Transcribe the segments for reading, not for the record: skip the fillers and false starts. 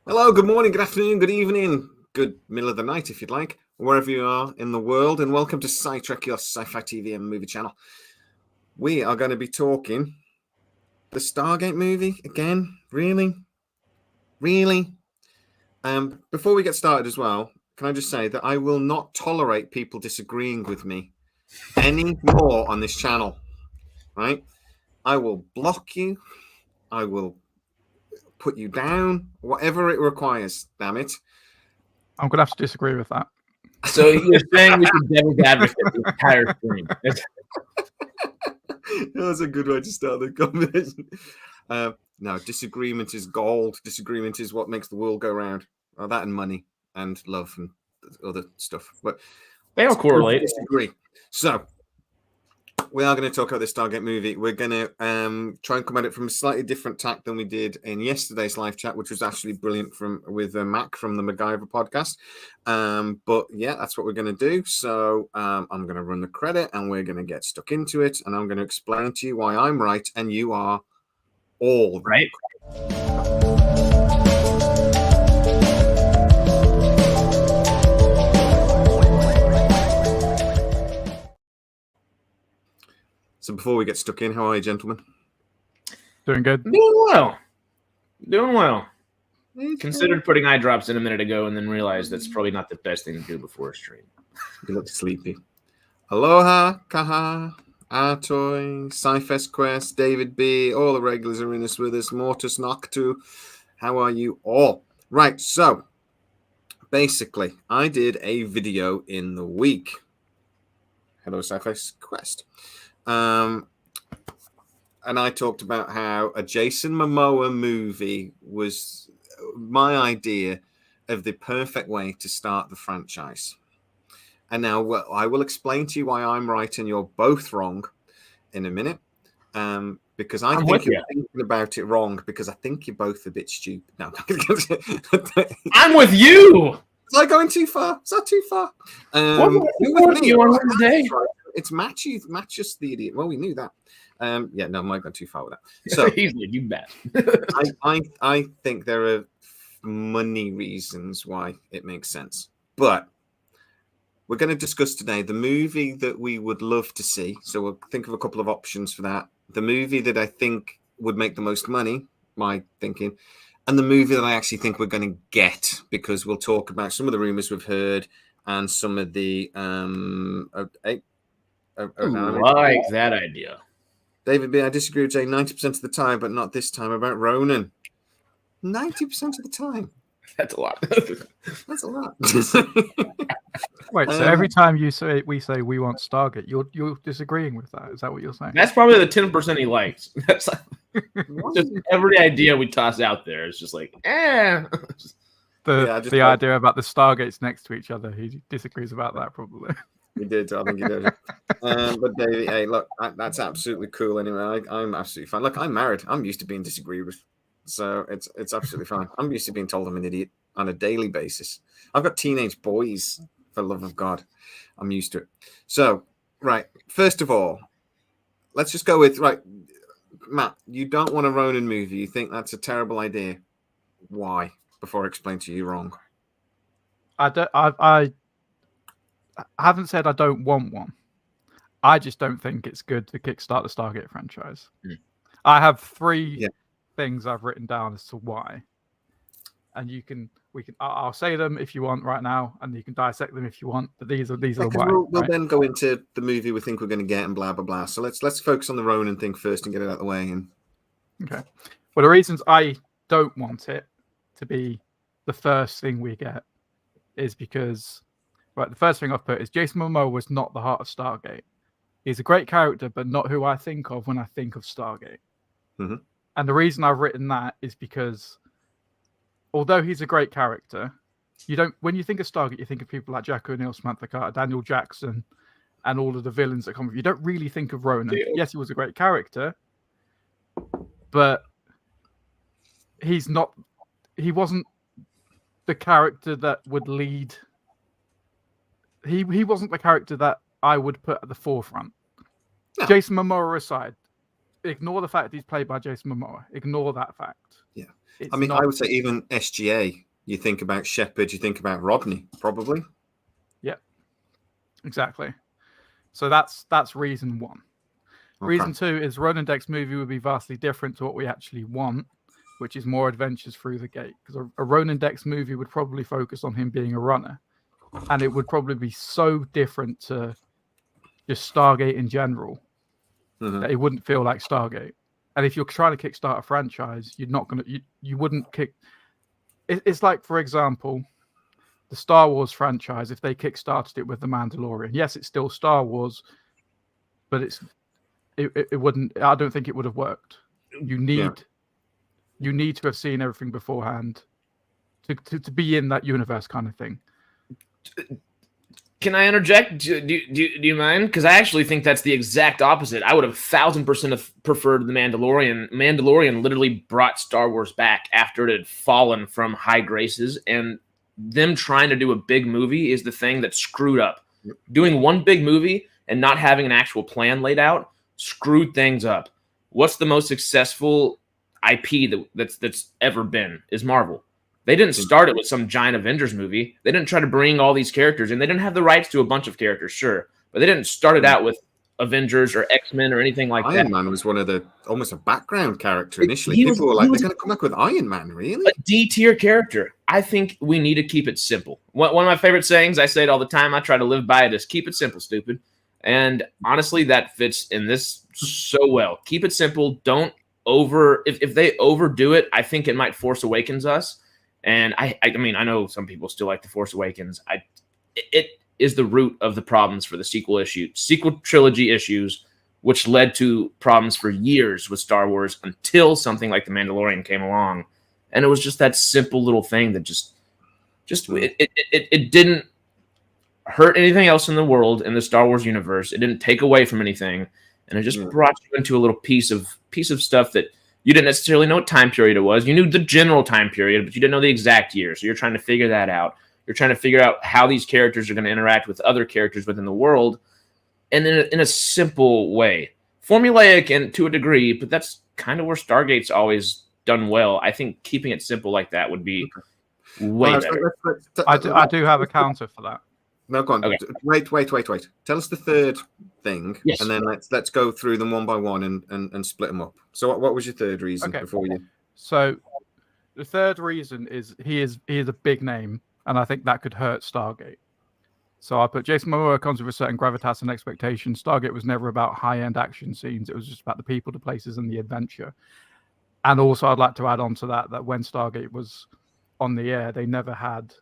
Hello, good morning, good afternoon, good evening, good middle of the night if you'd like, wherever you are in the world, and welcome to Sci-Trek, your sci-fi TV and movie channel. We are going to be talking the Stargate movie again. Really? Before we get started as well, can I just say that I will not tolerate people disagreeing with me any more on this channel, right? I will block you. I will put you down, whatever it requires, damn it. I'm going to have to disagree with that. So you're saying we should devil's advocate the entire stream? That's a good way to start the conversation. No, disagreement is gold. Disagreement is what makes the world go round. Well, that and money and love and other stuff. But they all correlate. Disagree. So we are going to talk about the Stargate movie. We're going to try and come at it from a slightly different tack than we did in yesterday's live chat, which was actually brilliant with Mac from the MacGyver podcast. But yeah, that's what we're going to do. So I'm going to run the credit and we're going to get stuck into it. And I'm going to explain to you why I'm right and you are all right. So before we get stuck in, how are you, gentlemen? Doing good. Doing well. Considered putting eye drops in a minute ago and then realized that's probably not the best thing to do before a stream. You look sleepy. Aloha, Kaha, Atoy, Sci-Fest Quest, David B, all the regulars are in this with us. Mortis Noctu. How are you all? Right, so basically, I did a video in the week. Hello, Sci-Fest Quest. And I talked about how a Jason Momoa movie was my idea of the perfect way to start the franchise. And now I will explain to you why I'm right and you're both wrong in a minute. Because I think you're thinking about it wrong because I think you're both a bit stupid. No, I'm with you. Is I going too far? Is that too far? It's Matches the idiot. Well, we knew that. Yeah, no, I might go too far with that. So easily, you bet. I think there are money reasons why it makes sense, but we're going to discuss today the movie that we would love to see. So we'll think of a couple of options for that. The movie that I think would make the most money, my thinking, and the movie that I actually think we're going to get, because we'll talk about some of the rumors we've heard and some of the like that idea. David B, I disagree with Jay 90% of the time, but not this time about Ronan. 90% of the time. That's a lot. That's a lot. Wait, so every time we say we want Stargate, you're disagreeing with that? Is that what you're saying? That's probably the 10% he likes. That's just every idea we toss out there is just like, The idea about the Stargates next to each other, he disagrees about that probably. We did. I think you did. But David, hey, look, that's absolutely cool. Anyway, I'm absolutely fine. Look, I'm married. I'm used to being disagreed with, so it's absolutely fine. I'm used to being told I'm an idiot on a daily basis. I've got teenage boys, for the love of God. I'm used to it. So, right, first of all, let's just go with Matt. You don't want a Ronin movie. You think that's a terrible idea. Why? Before I explain to you, you're wrong. I haven't said I don't want one. I just don't think it's good to kickstart the Stargate franchise. I have three things I've written down as to why, and I'll say them if you want right now, and you can dissect them if you want. But these are why. We'll then go into the movie we think we're going to get and blah blah blah. So let's focus on the Ronin thing first and get it out of the way. Okay. Well, the reasons I don't want it to be the first thing we get is because. Right, the first thing I've put is Jason Momoa was not the heart of Stargate. He's a great character, but not who I think of when I think of Stargate. Mm-hmm. And the reason I've written that is because, although he's a great character, when you think of Stargate, you think of people like Jack O'Neill, Samantha Carter, Daniel Jackson, and all of the villains that come. You don't really think of Ronan. Yes, he was a great character, but he wasn't the character that would lead. He wasn't the character that I would put at the forefront. No. Jason Momoa aside, ignore the fact he's played by Jason Momoa. Ignore that fact. Yeah. It's I mean, not... I would say even SGA. You think about Shepard, you think about Rodney, probably. Yeah, exactly. So that's reason one. Okay. Reason two is Ronan Deck's movie would be vastly different to what we actually want, which is more adventures through the gate. Because a Ronan Deck's movie would probably focus on him being a runner, and it would probably be so different to just Stargate in general that it wouldn't feel like Stargate. And if you're trying to kickstart a franchise, you're not gonna you wouldn't kick. It's like, for example, the Star Wars franchise. If they kickstarted it with the Mandalorian, yes, it's still Star Wars, but it wouldn't. I don't think it would have worked. You need to have seen everything beforehand to be in that universe, kind of thing. Can I interject? Do you mind? Because I actually think that's the exact opposite. I would have 1,000% preferred the Mandalorian. Mandalorian literally brought Star Wars back after it had fallen from high graces, and them trying to do a big movie is the thing that screwed up. Doing one big movie and not having an actual plan laid out screwed things up. What's the most successful IP that's ever been is Marvel. They didn't start it with some giant Avengers movie. They didn't try to bring all these characters in. They didn't have the rights to a bunch of characters, sure. But they didn't start it out with Avengers or X-Men or anything like that. Iron Man was one of the almost a background character initially. People were like, they're going to come back with Iron Man, really? A D-tier character. I think we need to keep it simple. One of my favorite sayings, I say it all the time, I try to live by it, is keep it simple, stupid. And honestly, that fits in this so well. Keep it simple. Don't if they overdo it, I think it might Force Awakens us. And I mean, I know some people still like The Force Awakens. It is the root of the problems for the sequel trilogy issues, which led to problems for years with Star Wars until something like The Mandalorian came along. And it was just that simple little thing that it didn't hurt anything else in the world, in the Star Wars universe. It didn't take away from anything. And it just brought you into a little piece of stuff that you didn't necessarily know what time period it was. You knew the general time period, but you didn't know the exact year. So you're trying to figure that out. You're trying to figure out how these characters are going to interact with other characters within the world, and in a simple way. Formulaic and to a degree, but that's kind of where Stargate's always done well. I think keeping it simple like that would be way better. I do have a counter for that. No, go on. Okay. Wait. Tell us the third thing, yes, and then let's go through them one by one and split them up. So, what was your third reason before you? So, the third reason is he is a big name, and I think that could hurt Stargate. So I put Jason Momoa comes with a certain gravitas and expectation. Stargate was never about high-end action scenes; it was just about the people, the places, and the adventure. And also, I'd like to add on to that when Stargate was on the air, they never had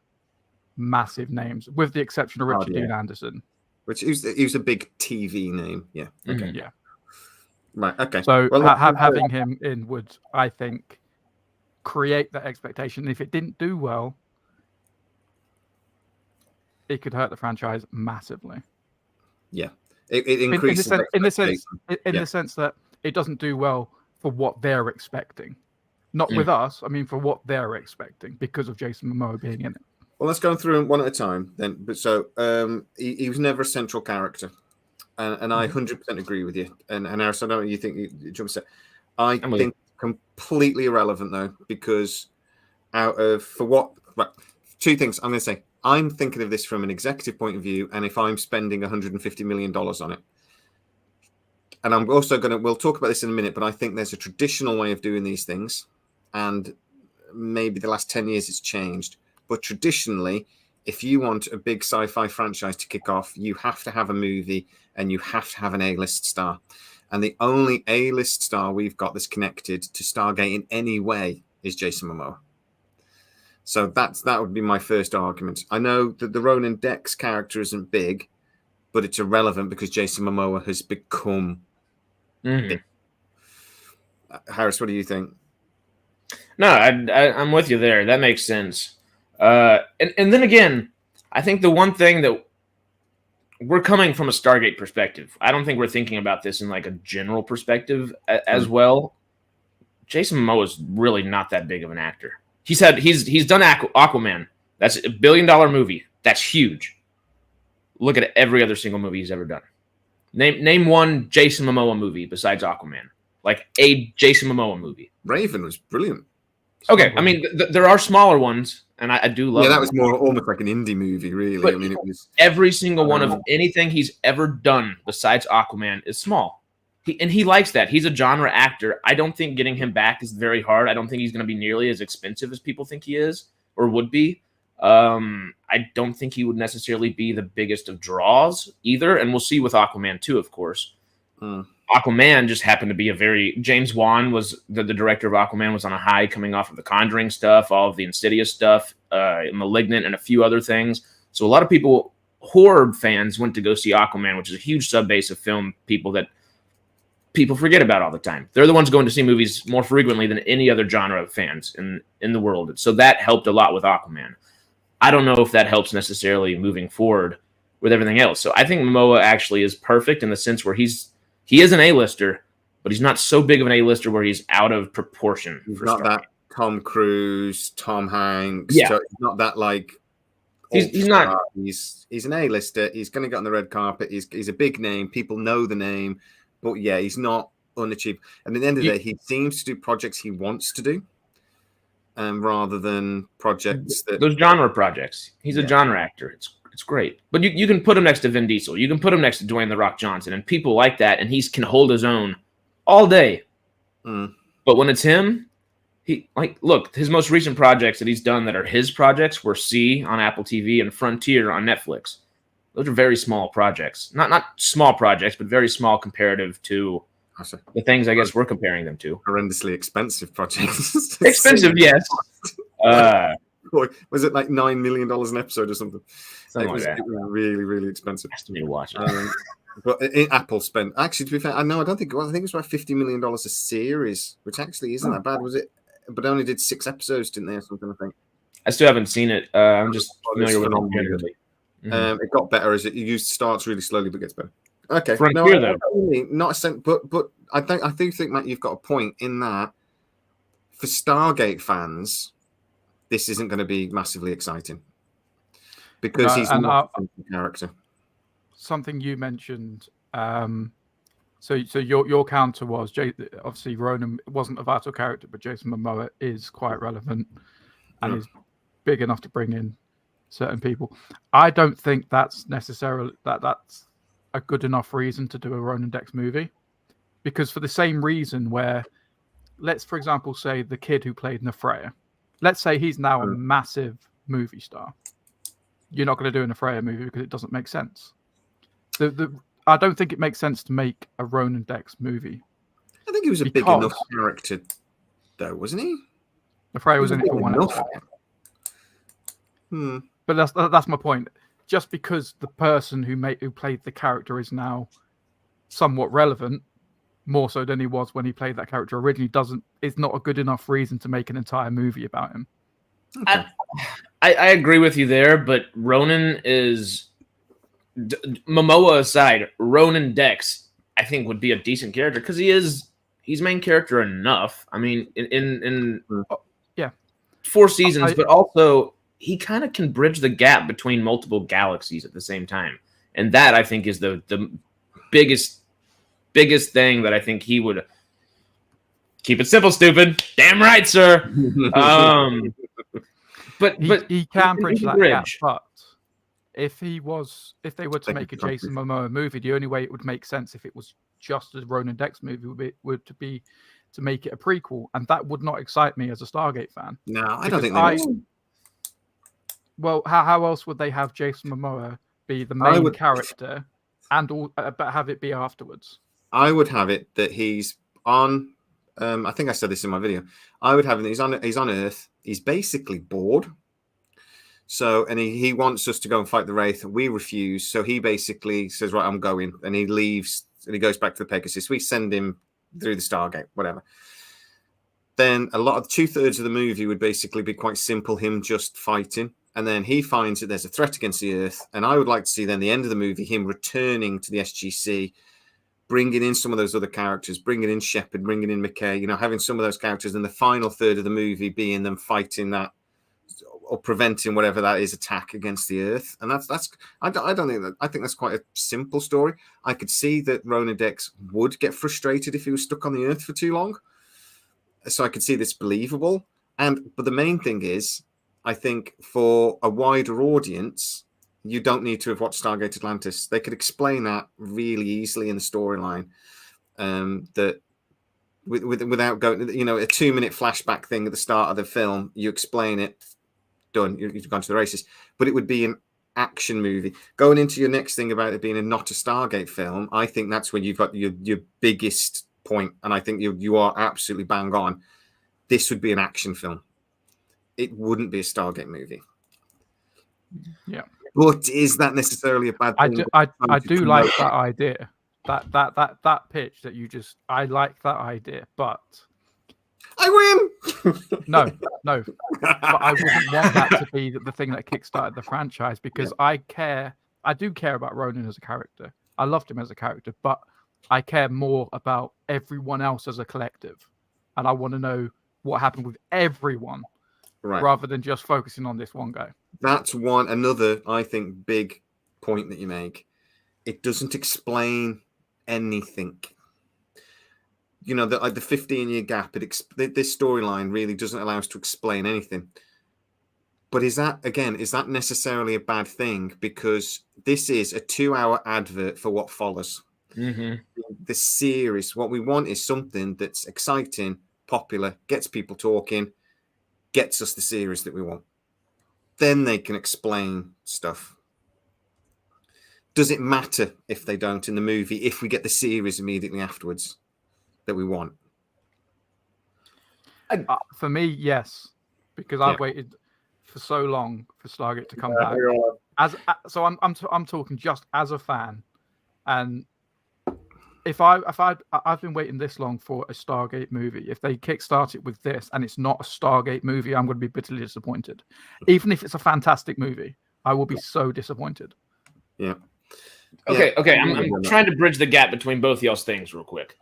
massive names, with the exception of Richard Dean Anderson, which he was a big TV name. Yeah. Okay. Yeah. Right. Okay. So having him in would, I think, create that expectation. If it didn't do well, it could hurt the franchise massively. Yeah. It increases in the sense that it doesn't do well for what they're expecting, not with us. I mean, for what they're expecting because of Jason Momoa being in it. Well, let's go through them one at a time then. But so he was never a central character, and I 100% agree with you. And Aris, I don't know what you think. You jump set. I think completely irrelevant though, because two things I'm going to say. I'm thinking of this from an executive point of view, and if I'm spending $150 million on it, and I'm also we'll talk about this in a minute, but I think there's a traditional way of doing these things, and maybe the last 10 years it's changed. But traditionally, if you want a big sci-fi franchise to kick off, you have to have a movie and you have to have an A-list star. And the only A-list star we've got that's connected to Stargate in any way is Jason Momoa. So that would be my first argument. I know that the Ronan Dex character isn't big, but it's irrelevant because Jason Momoa has become big. Harris, what do you think? No, I'm with you there. That makes sense. And then again, I think the one thing that we're coming from a Stargate perspective. I don't think we're thinking about this in like a general perspective as well. Jason Momoa is really not that big of an actor. He's done Aquaman. That's $1 billion movie. That's huge. Look at every other single movie he's ever done. Name one Jason Momoa movie besides Aquaman. like a Jason Momoa movie. Raven was brilliant. Okay, I mean, there are smaller ones, and I do love. Yeah, that them. was more almost like an indie movie, really. But I mean, it was every single one of anything he's ever done besides Aquaman is small. He likes that. He's a genre actor. I don't think getting him back is very hard. I don't think he's going to be nearly as expensive as people think he is or would be. I don't think he would necessarily be the biggest of draws either, and we'll see with Aquaman 2, of course. Aquaman just happened to be James Wan was the director of Aquaman, was on a high coming off of the Conjuring stuff, all of the Insidious stuff, Malignant, and a few other things. So a lot of people, horror fans, went to go see Aquaman, which is a huge sub base of film people that people forget about all the time. They're the ones going to see movies more frequently than any other genre of fans in the world. So that helped a lot with Aquaman. I don't know if that helps necessarily moving forward with everything else. So I think Momoa actually is perfect in the sense where he is an A-lister, but he's not so big of an A-lister where he's out of proportion. He's not that Tom Cruise, Tom Hanks. Yeah. So he's not that like. He's not. He's an A-lister. He's going to get on the red carpet. He's a big name. People know the name, but yeah, he's not unachieved. And at the end of the day, he seems to do projects he wants to do, rather than projects that those genre projects. He's a genre actor. It's great. But you can put him next to Vin Diesel. You can put him next to Dwayne "The Rock" Johnson, and people like that, and he can hold his own all day. But when it's him, look, his most recent projects that he's done that are his projects were C on Apple TV and Frontier on Netflix. Those are very small projects. Not small projects, but very small comparative to the things I guess we're comparing them to. Horrendously expensive projects. Expensive, yes. Was it like $9 million an episode or something? Something It was really, really expensive. I still need to watch it. But Apple spent, actually, to be fair, I don't think it was. I think it was about $50 million a series, which actually isn't that bad, was it? But they only did 6 episodes, didn't they, or something, I think. I still haven't seen it. I'm just familiar with it generally. It got better as it starts really slowly, but gets better. Okay, Frontier, though. Not a sense, but I do think, Matt, you've got a point in that for Stargate fans, this isn't going to be massively exciting because he's not a character. Something you mentioned. So your counter was obviously Ronan wasn't a vital character, but Jason Momoa is quite relevant and is big enough to bring in certain people. I don't think that's necessarily that's a good enough reason to do a Ronan Dex movie, because for the same reason where, let's for example say the kid who played Nefreya, let's say he's now a massive movie star. You're not going to do a Nefreya movie because it doesn't make sense. I don't think it makes sense to make a Ronan Dex movie. I think he was a big enough character, though, wasn't he? Nefreya was in it for one episode. But that's my point. Just because the person who played the character is now somewhat relevant, more so than he was when he played that character originally, is not a good enough reason to make an entire movie about him. Okay. I agree with you there, but Ronan is, Momoa aside, Ronan Dex I think would be a decent character because he's main character enough. I mean, in 4 seasons, but also he kind of can bridge the gap between multiple galaxies at the same time, and that I think is the biggest thing that I think he would. Keep it simple, stupid. Damn right, sir. But he can bridge that gap. But if they were to make a Jason Momoa movie, the only way it would make sense if it was just a Ronan Dex movie would be to make it a prequel, and that would not excite me as a Stargate fan. No, I don't think they would. Well, how else would they have Jason Momoa be the main character, and but have it be afterwards? I would have it that he's on. I think I said this in my video. I would have him. He's on Earth. He's basically bored. So, and he wants us to go and fight the Wraith. We refuse. So he basically says, "Right, I'm going," and he leaves and he goes back to the Pegasus. We send him through the Stargate, whatever. Then a lot of 2/3 of the movie would basically be quite simple, him just fighting. And then he finds that there's a threat against the Earth. And I would like to see then the end of the movie, him returning to the SGC, bringing in some of those other characters, bringing in Shepard, bringing in McKay, having some of those characters, and the final third of the movie being them fighting that or preventing whatever that is attack against the Earth. And that's I don't think that. I think that's quite a simple story. I could see that Rolodex would get frustrated if he was stuck on the Earth for too long. So I could see this believable. But the main thing is, I think for a wider audience, you don't need to have watched Stargate Atlantis. They could explain that really easily in the storyline. That without going, a 2-minute flashback thing at the start of the film, you explain it, done. You've gone to the races. But it would be an action movie. Going into your next thing about it being not a Stargate film, I think that's when you've got your biggest point, and I think you are absolutely bang on. This would be an action film. It wouldn't be a Stargate movie. Yeah. But is that necessarily a bad thing? I do like that idea. That pitch that you just, I like that idea, but I win. no, but I wouldn't want that to be the thing that kickstarted the franchise, because I do care about Ronan as a character. I loved him as a character, but I care more about everyone else as a collective, and I want to know what happened with everyone, rather than just focusing on this one guy. That's another, I think, big point that you make. It doesn't explain anything. The 15-year gap. This storyline really doesn't allow us to explain anything. But is that necessarily a bad thing? Because this is a 2-hour advert for what follows. Mm-hmm. The series. What we want is something that's exciting, popular, gets people talking, gets us the series that we want. Then they can explain stuff. Does it matter if they don't in the movie, if we get the series immediately afterwards that we want? For me, yes, because I've waited for so long for Stargate to come back. So I'm talking just as a fan, and if I've been waiting this long for a Stargate movie, if they kickstart it with this and it's not a Stargate movie, I'm going to be bitterly disappointed. Even if it's a fantastic movie, I will be so disappointed. Yeah. Okay. I'm trying to bridge the gap between both y'all's things real quick.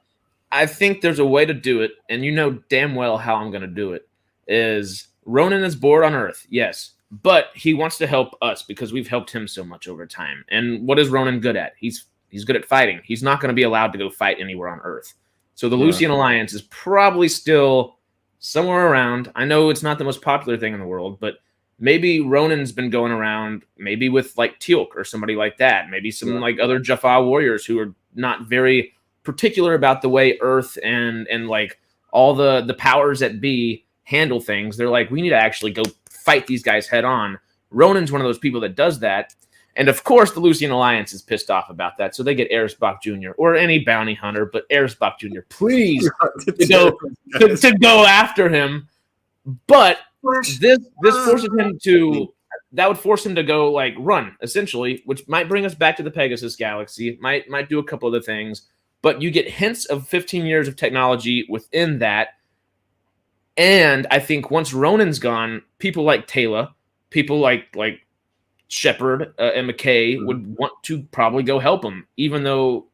I think there's a way to do it, and you know damn well how I'm going to do it. Is Ronan is bored on Earth, yes, but he wants to help us because we've helped him so much over time. And what is Ronan good at? He's good at fighting. He's not going to be allowed to go fight anywhere on Earth. So the Lucian Alliance is probably still somewhere around. I know it's not the most popular thing in the world, but maybe Ronan's been going around, maybe with like Teal'c or somebody like that. Maybe some like other Jaffa warriors who are not very particular about the way Earth and like all the powers that be handle things. They're like, we need to actually go fight these guys head on. Ronan's one of those people that does that. And of course, the Lucian Alliance is pissed off about that, so they get Erisbach Jr. or any bounty hunter, but Erisbach Jr. please to go after him. But this forces him to. That would force him to go like run essentially, which might bring us back to the Pegasus Galaxy. Might do a couple other things, but you get hints of 15 years of technology within that. And I think once Ronan's gone, people like Taylor, people like Shepard and McKay would want to probably go help him, even though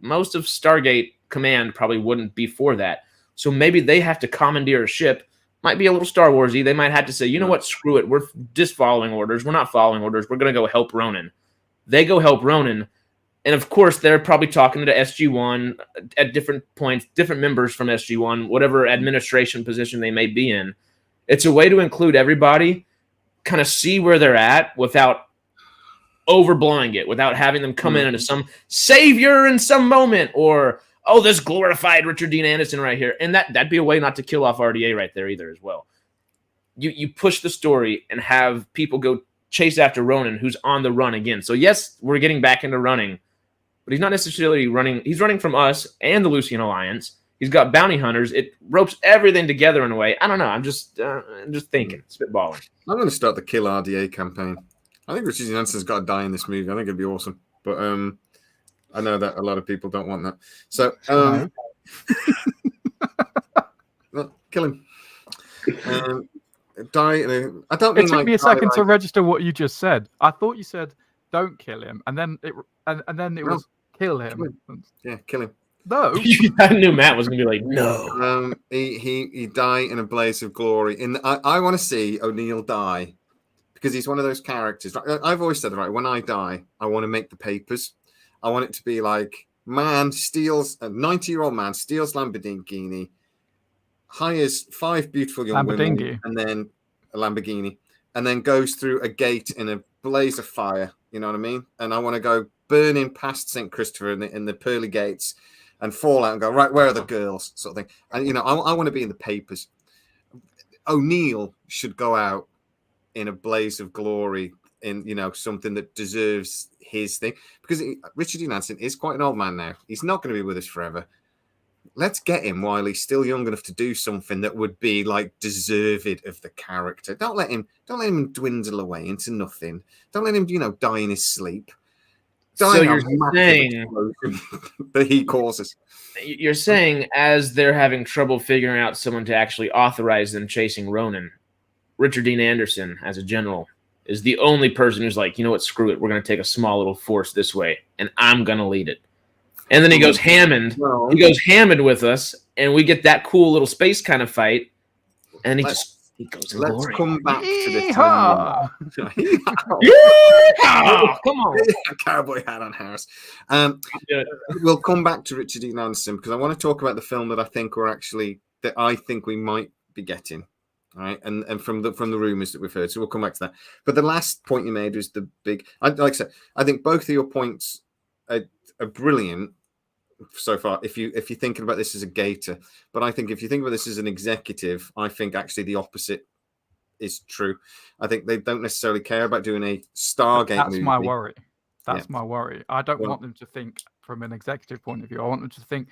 most of Stargate Command probably wouldn't be for that. So maybe they have to commandeer a ship. Might be a little Star Wars-y. They might have to say, you know what, screw it. We're just following orders. We're not following orders. We're going to go help Ronan. They go help Ronan. And of course, they're probably talking to SG-1 at different points, different members from SG-1, whatever administration position they may be in. It's a way to include everybody, kind of see where they're at without overblowing it, without having them come in into some savior in some moment, or, oh, this glorified Richard Dean Anderson right here. And that'd be a way not to kill off RDA right there either as well. You push the story and have people go chase after Ronan, who's on the run again. So yes, we're getting back into running, but he's not necessarily running. He's running from us and the Lucian Alliance. He's got bounty hunters. It ropes everything together in a way. I don't know. I'm just thinking, spitballing. I'm going to start the Kill RDA campaign. I think Richard Dean Anderson's got to die in this movie. I think it'd be awesome. But I know that a lot of people don't want that. So well, kill him. Die. I don't mean it took me a second to register what you just said. I thought you said don't kill him, and then it was kill him. Yeah, kill him. No. I knew Matt was gonna be like, no. He die in a blaze of glory. I want to see O'Neill die because he's one of those characters. I've always said, right, when I die, I want to make the papers. I want it to be like, man steals a 90-year-old man steals Lamborghini, hires 5 beautiful young women, and then a Lamborghini, and then goes through a gate in a blaze of fire. You know what I mean? And I want to go burning past St. Christopher in the pearly gates and fall out and go, right, where are the girls? Sort of thing. And, I want to be in the papers. O'Neill should go out in a blaze of glory in, something that deserves his thing. Because Richard Dean Anderson is quite an old man now. He's not going to be with us forever. Let's get him while he's still young enough to do something that would be like deserved of the character. Don't let him dwindle away into nothing. Don't let him, die in his sleep. So you're saying that he causes. You're saying as they're having trouble figuring out someone to actually authorize them chasing Ronan, Richard Dean Anderson, as a general, is the only person who's like, you know what, screw it. We're going to take a small little force this way, and I'm going to lead it. And then he goes Hammond. No. He goes Hammond with us, and we get that cool little space kind of fight. And he goes in Let's glory. come back to the Yeehaw! Yeehaw! Come on. Cowboy hat on Harris. We'll come back to Richard Dean Anderson because I want to talk about the film that I think we might be getting. All right, and from the rumors that we've heard, so we'll come back to that. But the last point you made was the big. Like I said, I think both of your points are brilliant so far. If you're thinking about this as a gator, but I think if you think about this as an executive, I think actually the opposite is true. I think they don't necessarily care about doing a Stargate That's movie. my worry. That's my worry. I don't want them to think from an executive point of view. I want them to think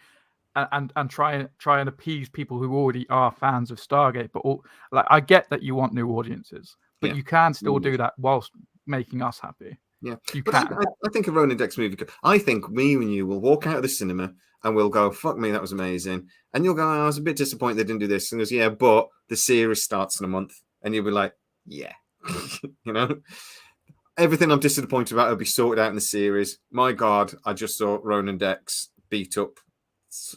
and try and appease people who already are fans of Stargate. But I get that you want new audiences, but you can still do that whilst making us happy. Yeah, you but can. I think a Ronan Dex movie. I think me and you will walk out of the cinema and we'll go, "Fuck me, that was amazing," and you'll go, "I was a bit disappointed they didn't do this." And goes, "Yeah, but the series starts in a month," and you'll be like, "Yeah," Everything I'm disappointed about will be sorted out in the series. My God, I just saw Ronan Dex beat up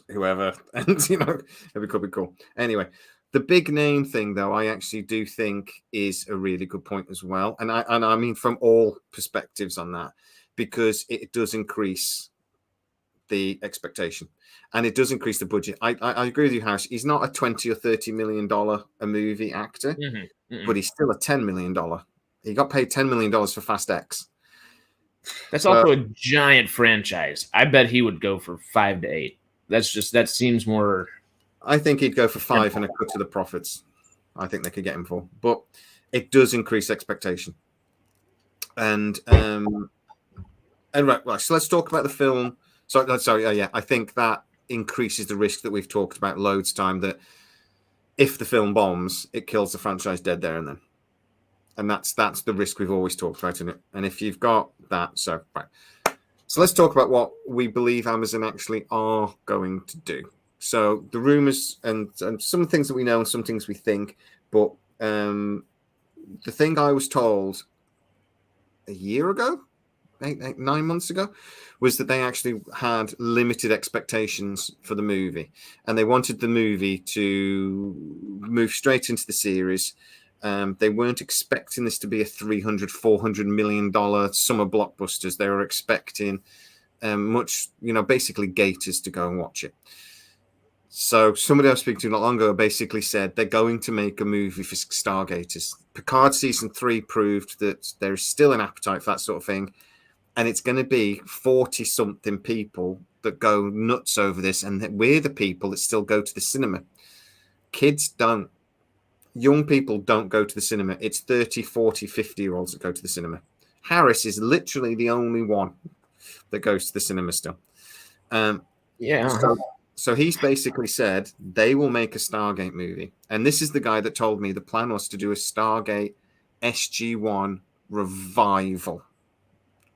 whoever, and it could be cool. Anyway. The big name thing, though, I actually do think is a really good point as well. And I mean from all perspectives on that, because it does increase the expectation and it does increase the budget. I agree with you, Harris. He's not a $20 or $30 million a movie actor, but he's still a $10 million. He got paid $10 million for Fast X. That's also a giant franchise. I bet he would go for 5 to 8. That seems more... I think he'd go for 5 and a cut to the profits. I think they could get him for, but it does increase expectation. And right. So let's talk about the film. I think that increases the risk that we've talked about loads of time. That if the film bombs, it kills the franchise dead there and then. And that's the risk we've always talked about in it. And if you've got that, so right. So let's talk about what we believe Amazon actually are going to do. So the rumors and some things that we know and some things we think, but the thing I was told a year ago, 9 months ago, was that they actually had limited expectations for the movie, and they wanted the movie to move straight into the series. They weren't expecting this to be a $300-400 million summer blockbusters. They were expecting basically gators to go and watch it. So somebody I was speaking to not long ago basically said they're going to make a movie for Stargaters. Picard season 3 proved that there is still an appetite for that sort of thing. And it's going to be 40-something people that go nuts over this. And that we're the people that still go to the cinema. Kids don't. Young people don't go to the cinema. It's 30, 40, 50-year-olds that go to the cinema. Harris is literally the only one that goes to the cinema still. So he's basically said they will make a Stargate movie. And this is the guy that told me the plan was to do a Stargate SG-1 revival.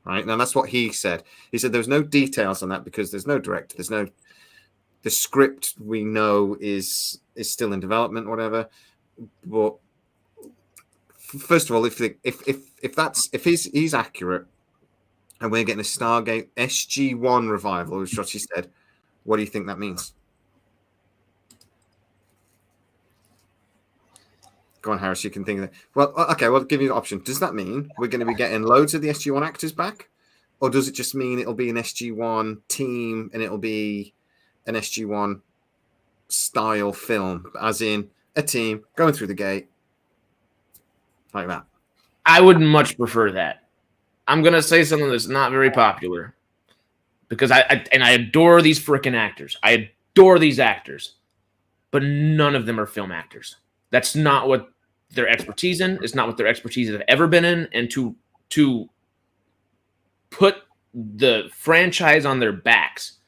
Right? Now, that's what he said. He said there's no details on that because there's no director. The script we know is still in development, whatever. But first of all, if he's accurate and we're getting a Stargate SG-1 revival, which is what he said, What do you think that means? Go on, Harris. You can think of that. Well, okay. Well, I'll give you an option. Does that mean we're going to be getting loads of the SG-1 actors back, or does it just mean it'll be an SG-1 team and it'll be an SG-1 style film, as in a team going through the gate like that? I would much prefer that. I'm gonna say something that's not very popular because I adore these freaking actors. I adore these actors, but none of them are film actors. That's not what their expertise in. It's not what their expertise have ever been in. And to put the franchise on their backs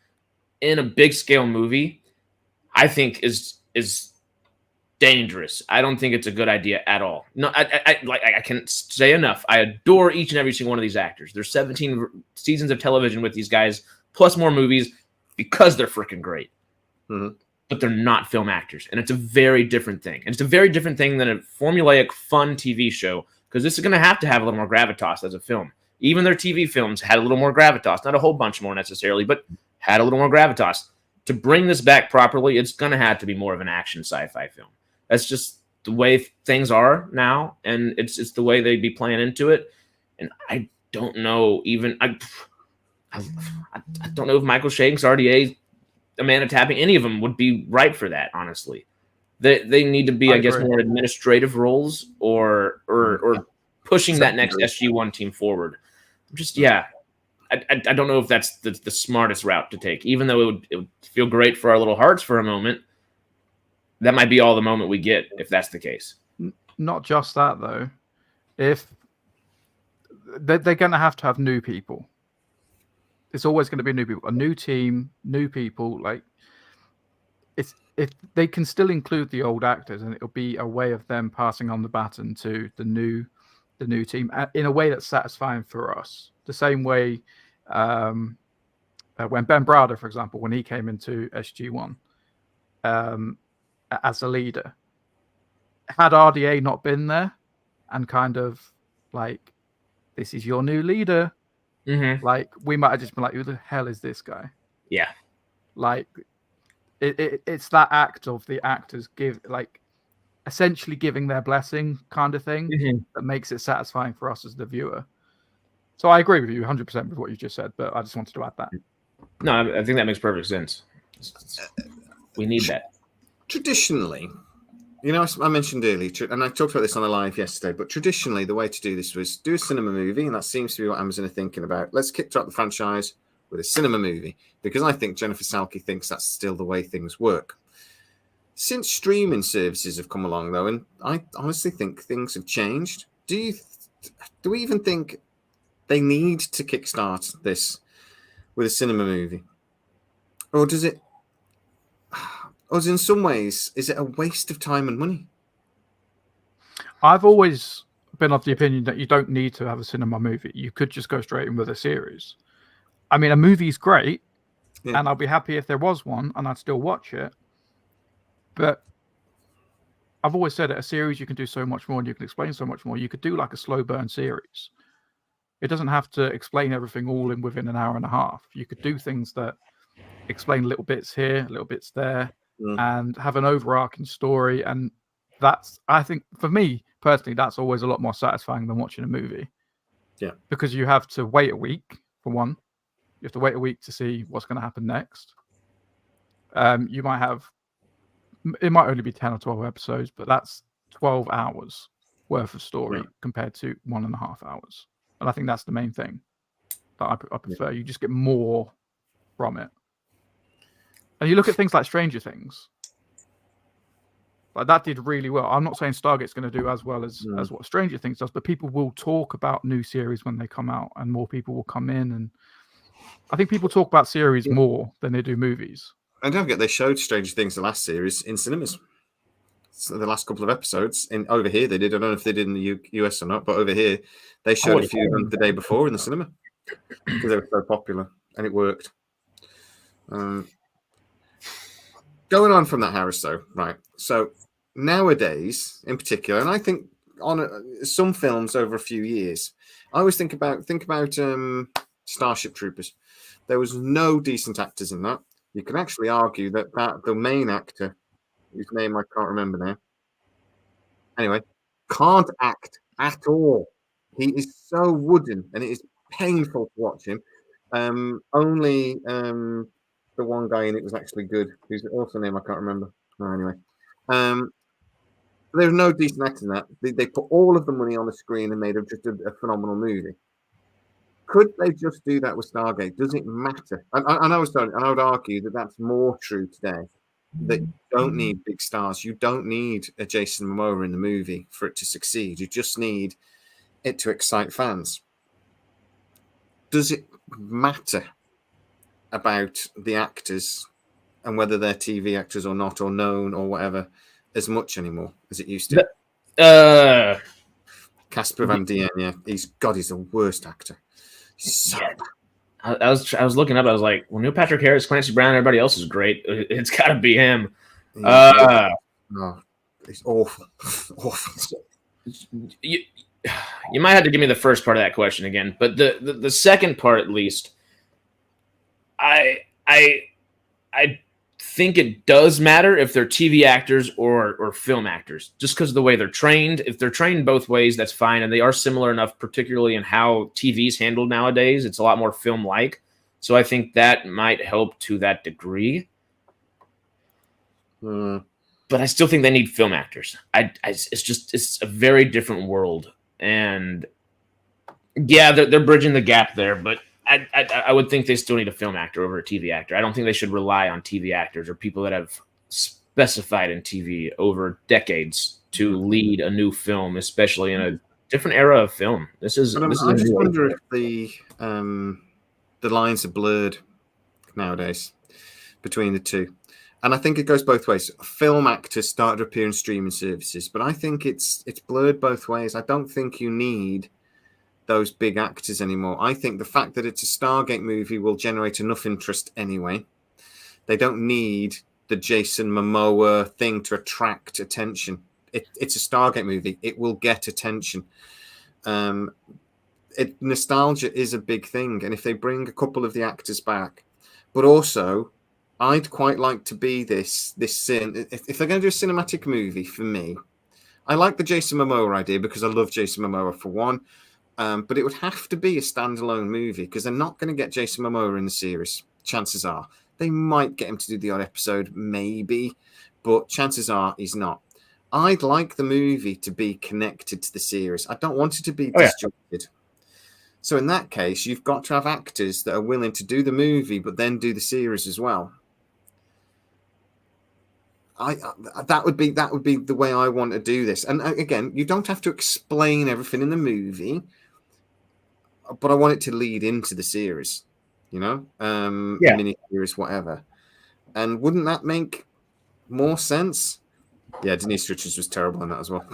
in a big scale movie, I think is dangerous. I don't think it's a good idea at all. No, I can't say enough. I adore each and every single one of these actors. There's 17 seasons of television with these guys, plus more movies, because they're freaking great. Mm-hmm. But they're not film actors, and it's a very different thing. And it's a very different thing than a formulaic, fun TV show, because this is going to have a little more gravitas as a film. Even their TV films had a little more gravitas, not a whole bunch more necessarily, but had a little more gravitas. To bring this back properly, it's going to have to be more of an action sci-fi film. That's just the way things are now, and it's the way they'd be playing into it. And I don't know even I don't know if Michael Shanks, RDA, Amanda Tapping, any of them would be right for that. Honestly, they need to be, I guess, more administrative roles or pushing that next SG-1 team forward. Just I don't know if that's the smartest route to take. Even though it would feel great for our little hearts for a moment, that might be all the moment we get if that's the case. Not just that though. If they're going to have new people. It's always going to be new people, a new team, new people. Like it's if they can still include the old actors, and it'll be a way of them passing on the baton to the new team in a way that's satisfying for us. The same way when Ben Brada, for example, when he came into SG-1 as a leader, had RDA not been there and kind of like, this is your new leader. Mm-hmm. Like, we might have just been like, who the hell is this guy? Yeah. Like, it's that act of the actors essentially giving their blessing kind of thing that makes it satisfying for us as the viewer. So I agree with you 100% with what you just said, but I just wanted to add that. No, I think that makes perfect sense. We need that. Traditionally, I mentioned earlier, and I talked about this on a live yesterday, but traditionally the way to do this was do a cinema movie, and that seems to be what Amazon are thinking about. Let's kickstart the franchise with a cinema movie, because I think Jennifer Salke thinks that's still the way things work. Since streaming services have come along, though, and I honestly think things have changed, do we even think they need to kickstart this with a cinema movie? Or does it... Or in some ways, is it a waste of time and money? I've always been of the opinion that you don't need to have a cinema movie. You could just go straight in with a series. I mean, a movie's great, and I'll be happy if there was one, and I'd still watch it. But I've always said that a series, you can do so much more, and you can explain so much more. You could do like a slow burn series. It doesn't have to explain everything all within an hour and a half. You could do things that explain little bits here, little bits there, and have an overarching story. And that's, I think, for me personally, that's always a lot more satisfying than watching a movie. Yeah. Because you have to wait a week, for one. You have to wait a week to see what's going to happen next. You might have, it might only be 10 or 12 episodes, but that's 12 hours worth of story compared to 1.5 hours. And I think that's the main thing that I prefer. You just get more from it. And you look at things like Stranger Things. Like, that did really well. I'm not saying Stargate's going to do as well as what Stranger Things does, but people will talk about new series when they come out, and more people will come in. And I think people talk about series more than they do movies. And don't forget, they showed Stranger Things, the last series, in cinemas. So the last couple of episodes. Over here, they did. I don't know if they did in the US or not, but over here, they showed a few of them the day before in the cinema because they were so popular, and it worked. Going on from that, Harris, though, right? So nowadays, in particular, and I think on some films over a few years, I always think about Starship Troopers. There was no decent actors in that. you can actually argue that the main actor, whose name I can't remember now, anyway, can't act at all. He is so wooden, and it is painful to watch him. Only the one guy in it was actually good, whose also name I can't remember. Oh, anyway, there's no decent acting in that. They put all of the money on the screen and made just a phenomenal movie. Could they just do that with Stargate? Does it matter? And I would argue that that's more true today. That you don't need big stars. You don't need a Jason Momoa in the movie for it to succeed. You just need it to excite fans. Does it matter about the actors and whether they're TV actors or not, or known or whatever, as much anymore as it used to? Casper Van Dien, yeah, he's the worst actor. So I was looking up. I was like, well, Neil Patrick Harris, Clancy Brown, everybody else is great. It's got to be him. It's awful. Awful. You might have to give me the first part of that question again, but the second part, at least, I think it does matter if they're TV actors or film actors, just because of the way they're trained. If they're trained both ways, that's fine, and they are similar enough, particularly in how TV's handled nowadays. It's a lot more film-like, so I think that might help to that degree. But I still think they need film actors. It's a very different world, and yeah, they're bridging the gap there, but I would think they still need a film actor over a TV actor. I don't think they should rely on TV actors or people that have specified in TV over decades to lead a new film, especially in a different era of film. I just wonder if the lines are blurred nowadays between the two. And I think it goes both ways. Film actors started to appear in streaming services, but I think it's blurred both ways. I don't think you need those big actors anymore. I think the fact that it's a Stargate movie will generate enough interest anyway. They don't need the Jason Momoa thing to attract attention. It's a Stargate movie. It will get attention. Nostalgia is a big thing, and if they bring a couple of the actors back, but also, I'd quite like to be this sin. If they're going to do a cinematic movie, for me, I like the Jason Momoa idea because I love Jason Momoa for one. But it would have to be a standalone movie because they're not going to get Jason Momoa in the series. Chances are they might get him to do the odd episode, maybe, but chances are he's not. I'd like the movie to be connected to the series. I don't want it to be disjointed. So in that case, you've got to have actors that are willing to do the movie, but then do the series as well. That would be the way I want to do this. And again, you don't have to explain everything in the movie, but I want it to lead into the series, mini series, whatever. And wouldn't that make more sense? Yeah, Denise Richards was terrible in that as well.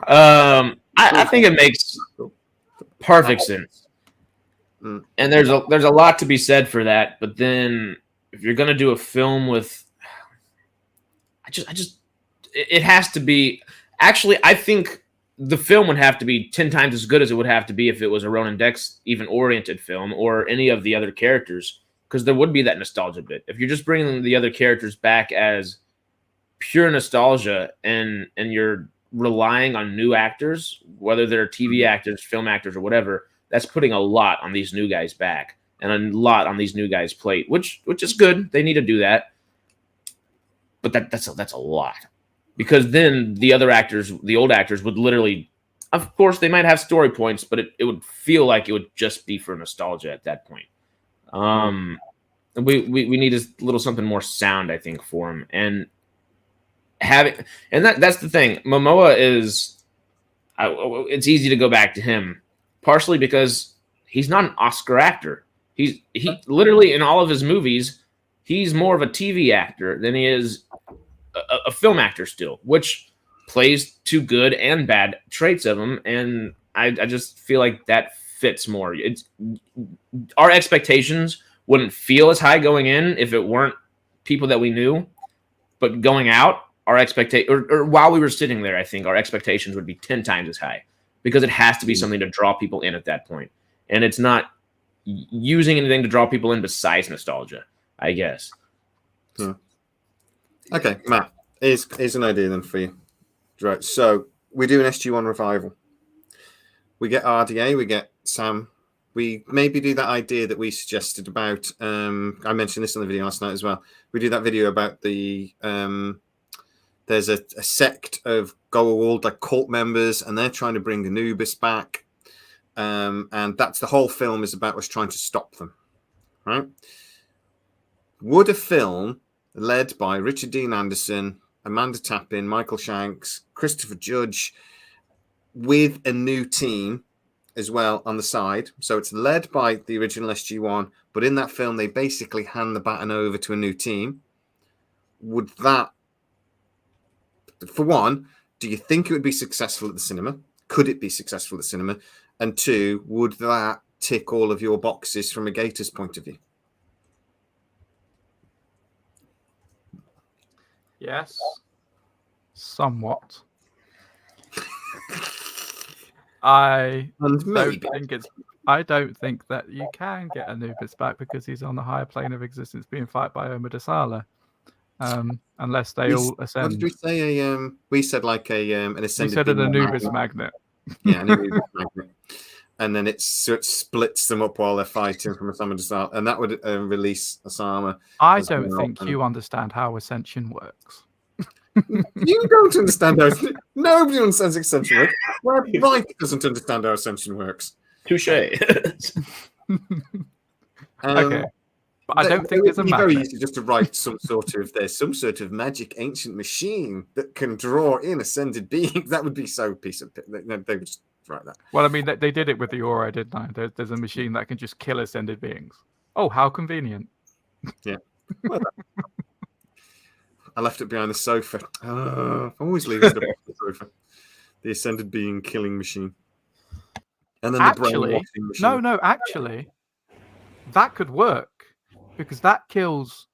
I think it makes perfect sense, and there's a lot to be said for that. But then, if you're gonna do a film with, it has to be. Actually, I think the film would have to be 10 times as good as it would have to be if it was a Ronan Dex even oriented film or any of the other characters, because there would be that nostalgia bit. If you're just bringing the other characters back as pure nostalgia and you're relying on new actors, whether they're TV actors, film actors, or whatever, that's putting a lot on these new guys back and a lot on these new guys' plate, which is good. They need to do that, but that's a lot. Because then the other actors, the old actors, would literally, of course, they might have story points, but it would feel like it would just be for nostalgia at that point. We need a little something more sound, I think, for him. And that's the thing. Momoa is, it's easy to go back to him, partially because he's not an Oscar actor. He literally, in all of his movies, he's more of a TV actor than he is a film actor still, which plays to good and bad traits of him. And I just feel like that fits more. Our expectations wouldn't feel as high going in if it weren't people that we knew, but going out, our expectation, or while we were sitting there, I think our expectations would be 10 times as high because it has to be something to draw people in at that point. And it's not using anything to draw people in besides nostalgia, I guess. Yeah. Okay, Matt, here's an idea then for you. Right, so we do an SG1 revival. We get RDA, we get Sam. We maybe do that idea that we suggested about. I mentioned this on the video last night as well. We do that video about the. There's a sect of Goa'uld, like cult members, and they're trying to bring Anubis back. And that's the whole film is about us trying to stop them. Right? Would a film led by Richard Dean Anderson, Amanda Tappin, Michael Shanks, Christopher Judge, with a new team as well on the side. So it's led by the original SG1, but in that film, they basically hand the baton over to a new team. Would that, for one, do you think it would be successful at the cinema? Could it be successful at the cinema? And two, would that tick all of your boxes from a Gators point of view? Yes, somewhat. I don't think that you can get Anubis back because he's on the higher plane of existence, being fought by Omidasala, unless they all ascend. What did we say? We said like an ascended. We said an Anubis magnet. Yeah, an Anubis magnet, and then it splits them up while they're fighting from Omidasala, and that would release Osama. I don't think you understand how ascension works. You don't understand how nobody understands ascension works. Mike doesn't understand how ascension works. Touche. Okay, but I don't think there's a magnet. Very easy just to write there's some sort of magic ancient machine that can draw in ascended beings. That would be so piece of they would just write that. Well, I mean, they did it with the Aura, didn't they? There's a machine that can just kill ascended beings. Oh, how convenient. Yeah. Well, I left it behind the sofa. I always leave it behind the sofa. The ascended being killing machine. And then the brainwashing machine. No, actually, that could work because that kills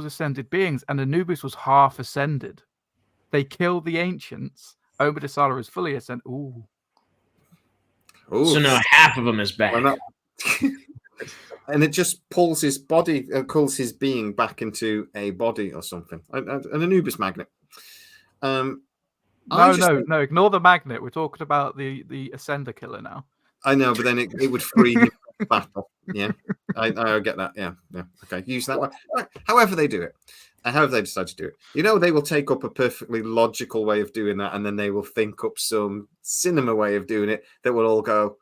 ascended beings, and Anubis was half ascended. They kill the ancients. Omidasala is fully ascended. Ooh. So now half of them is back. And it just pulls his body, calls his being back into a body or something. An Anubis magnet. No, ignore the magnet. We're talking about the Ascender killer now. I know, but then it would free him from battle. Yeah, I get that. Yeah. Okay, use that one. Right. However they do it, and however they decide to do it. They will take up a perfectly logical way of doing that, and then they will think up some cinema way of doing it that will all go,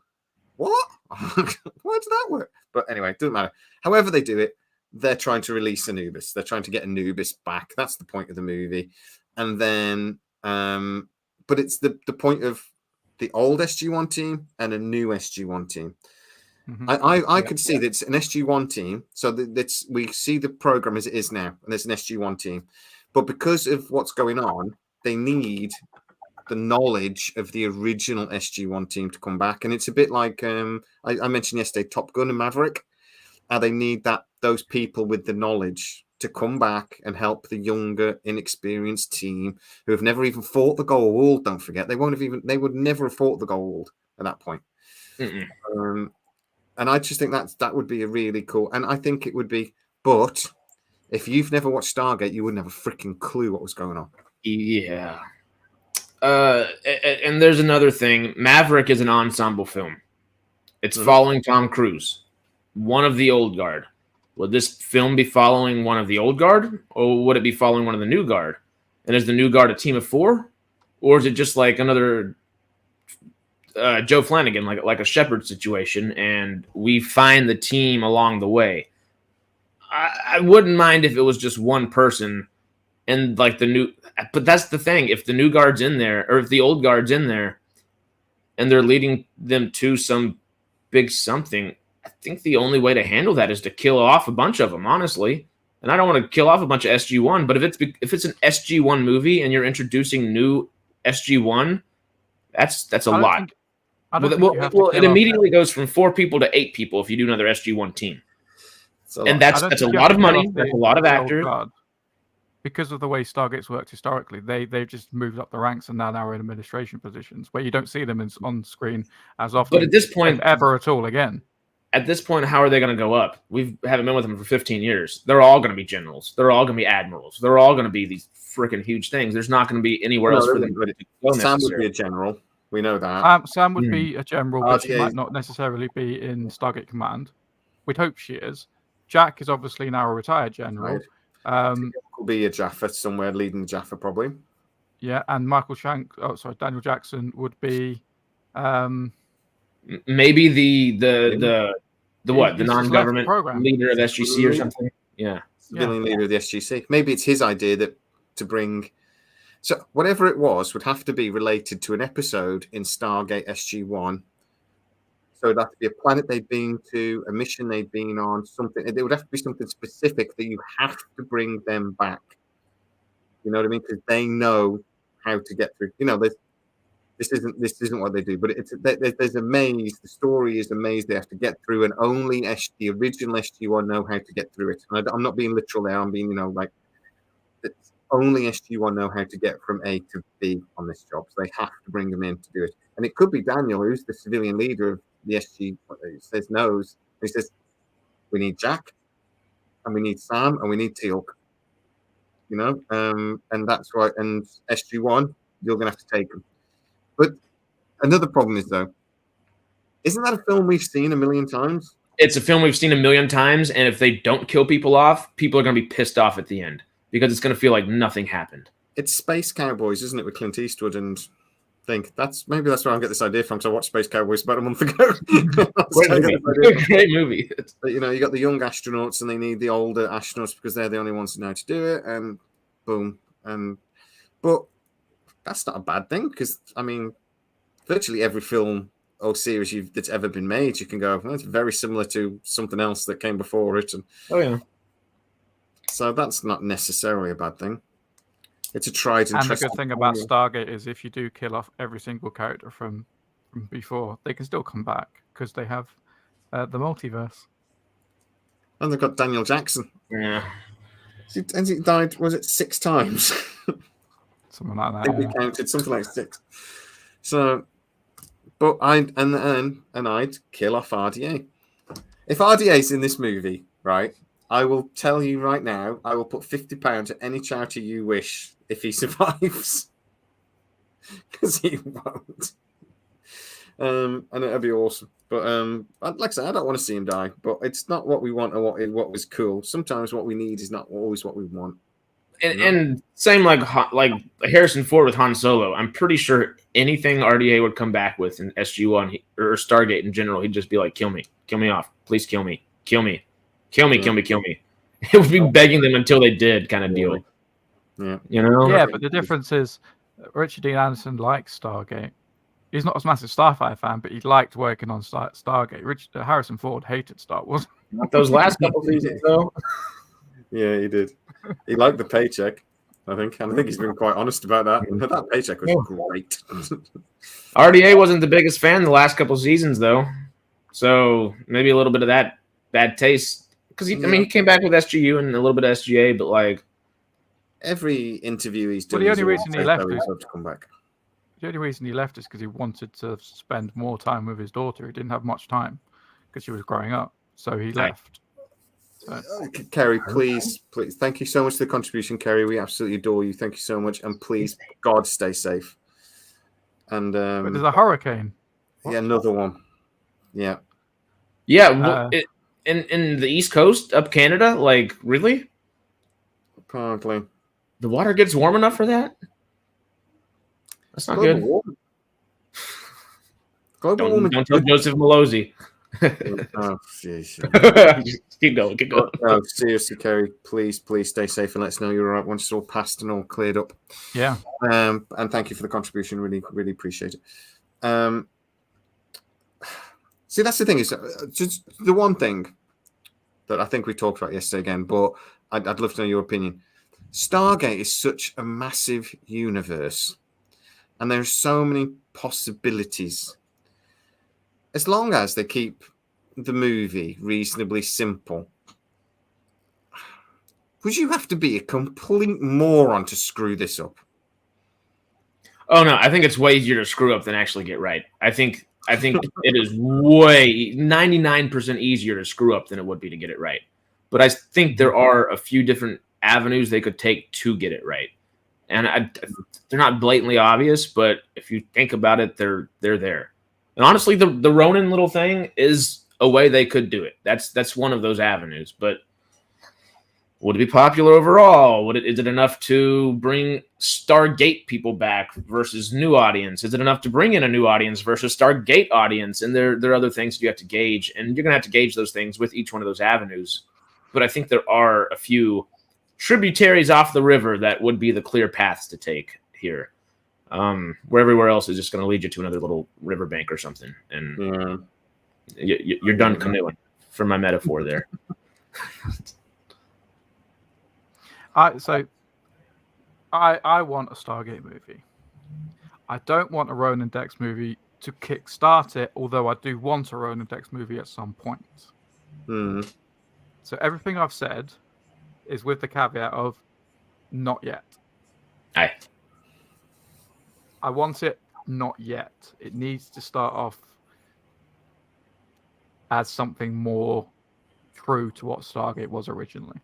what? Why does that work? But anyway, it doesn't matter. However they do it, they're trying to release Anubis. They're trying to get Anubis back. That's the point of the movie. And then, but it's the point of the old SG1 team and a new SG1 team. Mm-hmm. I could see that it's an SG1 team. So we see the program as it is now, and there's an SG1 team. But because of what's going on, they need the knowledge of the original SG1 team to come back. And it's a bit like I mentioned yesterday, Top Gun and Maverick. They need those people with the knowledge to come back and help the younger, inexperienced team who have never even fought the Goa'uld. Don't forget, they would never have fought the Goa'uld at that point. And I just think that would be a really cool. And I think it would be. But if you've never watched Stargate, you wouldn't have a freaking clue what was going on. Yeah. And there's another thing. Maverick is an ensemble film. It's following Tom Cruise, one of the old guard. Would this film be following one of the old guard, or would it be following one of the new guard? And is the new guard a team of 4, or is it just like another Joe Flanagan, like a Shepard situation, and we find the team along the way? I wouldn't mind if it was just one person, and like the new. But that's the thing. If the new guard's in there, or if the old guard's in there, and they're leading them to some big something, I think the only way to handle that is to kill off a bunch of them, honestly. And I don't want to kill off a bunch of SG1, but if it's an SG1 movie and you're introducing new SG1, that's a lot. It immediately goes from 4 people to 8 people if you do another SG1 team. And that's a lot of money. That's a lot of actors. Because of the way Stargate's worked historically, they've just moved up the ranks and now are in administration positions where you don't see them on screen as often. But at this point, ever at all again. at this point, how are they going to go up? We haven't been with them for 15 years. They're all going to be generals. They're all going to be admirals. They're all going to be these freaking huge things. There's not going to be anywhere else for them to go. Sam would be necessarily. a general. We know that. Sam would be a general, but she RDA might not necessarily be in Stargate Command. We'd hope she is. Jack is obviously now a retired general. Right. Could be a Jaffa somewhere, leading the Jaffa probably. Yeah, and Daniel Jackson would be maybe the non-government program leader of SGC or something. Yeah, civilian leader of the SGC. Maybe it's his idea that to bring. So whatever it was would have to be related to an episode in Stargate SG-1. So it'd have to be a planet they'd been to, a mission they'd been on, something. It would have to be something specific that you have to bring them back. You know what I mean? Because they know how to get through. You know, this isn't what they do, but there's a maze. The story is a maze they have to get through, and only the original SG-1 know how to get through it. And I'm not being literal there. I'm being, like, it's only SG-1 know how to get from A to B on this job. So they have to bring them in to do it. And it could be Daniel, who's the civilian leader of the SG, says knows. He says, we need Jack, and we need Sam, and we need Teal'c. You know, and that's right. And SG-1, you're going to have to take them. But another problem is, though, isn't that a film we've seen a million times? It's a film we've seen a million times, and if they don't kill people off, people are going to be pissed off at the end because it's going to feel like nothing happened. It's Space Cowboys, isn't it, with Clint Eastwood? And think maybe that's where I get this idea from. So I watched Space Cowboys about a month ago. Great movie. But, you got the young astronauts, and they need the older astronauts because they're the only ones who know how to do it. And boom. But that's not a bad thing because, I mean, virtually every film or series that's ever been made, you can go, well, it's very similar to something else that came before it. And so that's not necessarily a bad thing. It's a tried and the good thing about Stargate is if you do kill off every single character from before, they can still come back because they have the multiverse. And they've got Daniel Jackson. Yeah. And he died, was it 6 times? Something like that. I think we counted something like 6. So, but I'd kill off RDA. If RDA's in this movie, right, I will tell you right now, I will put £50 at any charity you wish if he survives. Because he won't. And it'll be awesome. But like I said, I don't want to see him die. But it's not what we want or what was cool. Sometimes what we need is not always what we want. And same like Harrison Ford with Han Solo. I'm pretty sure anything RDA would come back with in SG-1 or Stargate in general, he'd just be like, kill me off. Please kill me. Kill me. Kill me. It would be begging them until they did kind of deal. Yeah. You know? Yeah, but the difference is Richard Dean Anderson likes Stargate. He's not a massive Sci-Fi fan, but he liked working on Stargate. Harrison Ford hated Star Wars. Not those last couple seasons, though. Yeah, he did. He liked the paycheck, I think. And I think he's been quite honest about that. That paycheck was great. RDA wasn't the biggest fan the last couple seasons, though. So maybe a little bit of that bad taste. Because, he came back with SGU and a little bit of SGA, but like... Every interview he's done... Well, the only reason he left is to come back. The only reason he left is because he wanted to spend more time with his daughter. He didn't have much time because she was growing up. So he left. Kerry, please, thank you so much for the contribution, Kerry. We absolutely adore you. Thank you so much, and please, God, stay safe. And but there's a hurricane. Yeah, another one. Yeah. In the East Coast, up Canada, like really? Apparently, the water gets warm enough for that. That's not good. Global warming. Don't tell Joseph Malozzi. Oh, geez. Keep going. No, seriously, Kerry, please stay safe and let us know you're all right once it's all passed and all cleared up. Yeah. And thank you for the contribution. Really, really appreciate it. See, that's the thing is just the one thing that I think we talked about yesterday again, but I'd love to know your opinion. Stargate is such a massive universe, and there are so many possibilities. As long as they keep the movie reasonably simple, would you have to be a complete moron to screw this up? Oh, no. I think it's way easier to screw up than actually get right. I think I think it is way 99% easier to screw up than it would be to get it right. But I think there are a few different avenues they could take to get it right. And they're not blatantly obvious, but if you think about it, they're there. And honestly, the Ronin little thing is a way they could do it. That's one of those avenues. But would it be popular overall? Is it enough to bring Stargate people back versus new audience? Is it enough to bring in a new audience versus Stargate audience? And there are other things you have to gauge, and you're going to have to gauge those things with each one of those avenues. But I think there are a few tributaries off the river that would be the clear paths to take here. Where everywhere else is just going to lead you to another little riverbank or something, and you're done canoeing. For my metaphor there. I want a Stargate movie. I don't want a Ronan Dex movie to kickstart it, although I do want a Ronan Dex movie at some point. Mm. So everything I've said is with the caveat of not yet. Aye. I want it not yet. It needs to start off as something more true to what Stargate was originally.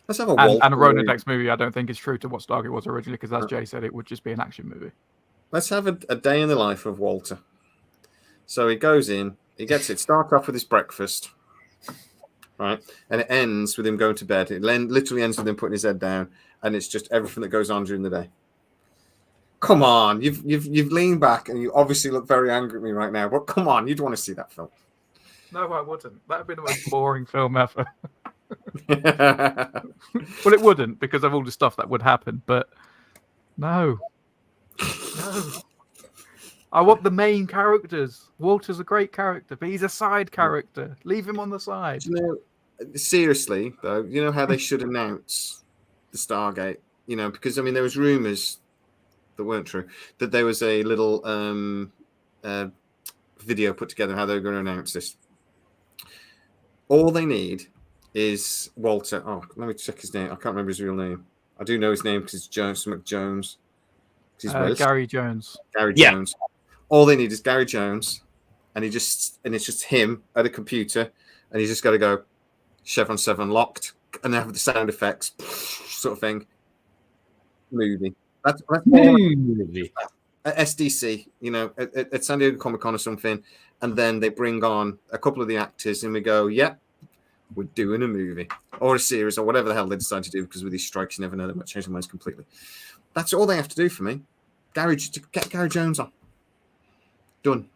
Let's have a and a Ronan Dex movie, I don't think is true to what Stargate was originally, because as Jay said, it would just be an action movie. Let's have a day in the life of Walter. So he goes in, he gets it, start off with his breakfast, right? And it ends with him going to bed. It literally ends with him putting his head down, and it's just everything that goes on during the day. Come on, you've leaned back, and you obviously look very angry at me right now, but come on, you'd want to see that film. No, I wouldn't. That would be the most boring film ever. Well, it wouldn't, because of all the stuff that would happen, but no. I want the main characters. Walter's a great character, but he's a side character. Leave him on the side. You know, seriously though, you know how they should announce the Stargate, because I mean there was rumors that weren't true that there was a little video put together how they were going to announce this. All they need is Walter. Oh, let me check his name. I can't remember his real name. I do know his name because it's Jones McJones. Gary Jones. Gary Jones. All they need is Gary Jones, and it's just him at a computer, and he's just got to go Chevron 7 locked, and they have the sound effects sort of thing. Movie. That's movie. At SDC, at San Diego Comic Con or something, and then they bring on a couple of the actors, and we go, we're doing a movie or a series or whatever the hell they decide to do, because with these strikes, you never know, they might change their minds completely. That's all they have to do for me. Get Gary Jones on. Done.